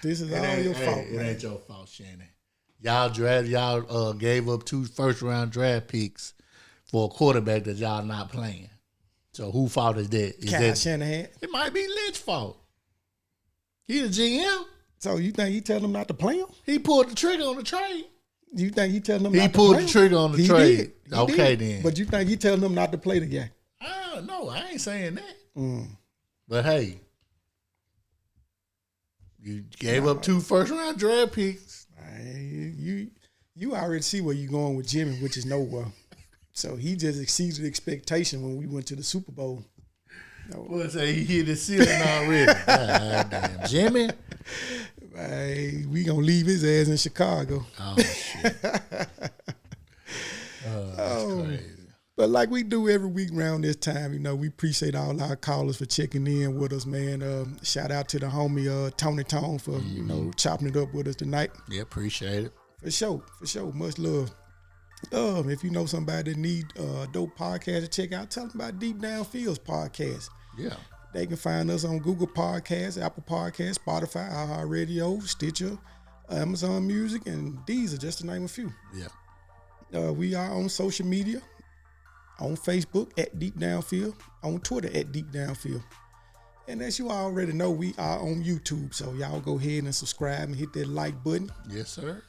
This is all your fault, man. It ain't your fault, Shannon. Y'all gave up 2 first-round draft picks for a quarterback that y'all not playing. So who fault is that? Kyle Shanahan. It might be Lynch's fault. He the GM. So you think he telling them not to play him? He pulled the trigger on the trade. You think he telling them not to play him? He pulled the trigger on the trade. He okay, did. then. But you think he telling them not to play the guy? No, I ain't saying that. But hey, you gave up 2 first-round draft picks. You already see where you're going with Jimmy, which is nowhere. So he just exceeded expectation when we went to the Super Bowl. Well, say he hit his ceiling already. God damn, Jimmy. Hey, we gonna leave his ass in Chicago. Oh shit. That's crazy. But like we do every week around this time, we appreciate all our callers for checking in with us, man. Shout out to the homie Tony Tone for chopping it up with us tonight. Yeah, appreciate it. For sure. Much love. If you know somebody that need a dope podcast to check out, tell them about Deep Down Fields podcast. Yeah. They can find us on Google Podcasts, Apple Podcasts, Spotify, iHeartRadio, Stitcher, Amazon Music, and these are just to name a few. Yeah. We are on social media, on Facebook at Deep Downfield, on Twitter at Deep Downfield. And as you already know, we are on YouTube, so y'all go ahead and subscribe and hit that like button. Yes, sir.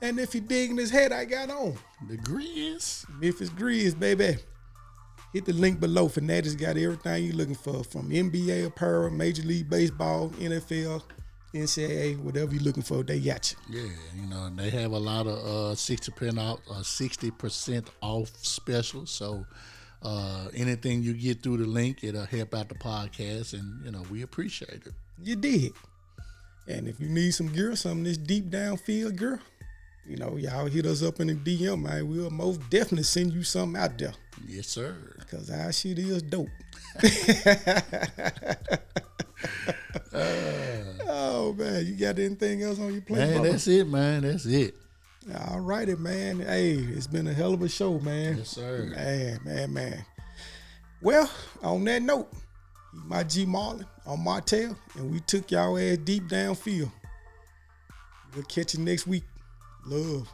And if you're digging this hat I got on, the Grizz, Memphis Grizz, baby. Hit the link below. Fanatics got everything you're looking for, from NBA apparel, Major League Baseball, NFL, NCAA, whatever you're looking for, they got you. Yeah, you know, they have a lot of 60% off specials. So anything you get through the link, it'll help out the podcast, and you know, we appreciate it. You did. And if you need some gear, some of this deep downfield gear, you know, y'all hit us up in the DM, man. We'll most definitely send you something out there. Yes, sir. Because our shit is dope. Oh, man. You got anything else on your plate, Man, brother? that's it, man. That's it. All righty, man. Hey, it's been a hell of a show, man. Yes, sir. Man. Well, on that note, he my G Marlin on Martell, and we took y'all ass deep downfield. We'll catch you next week. Love.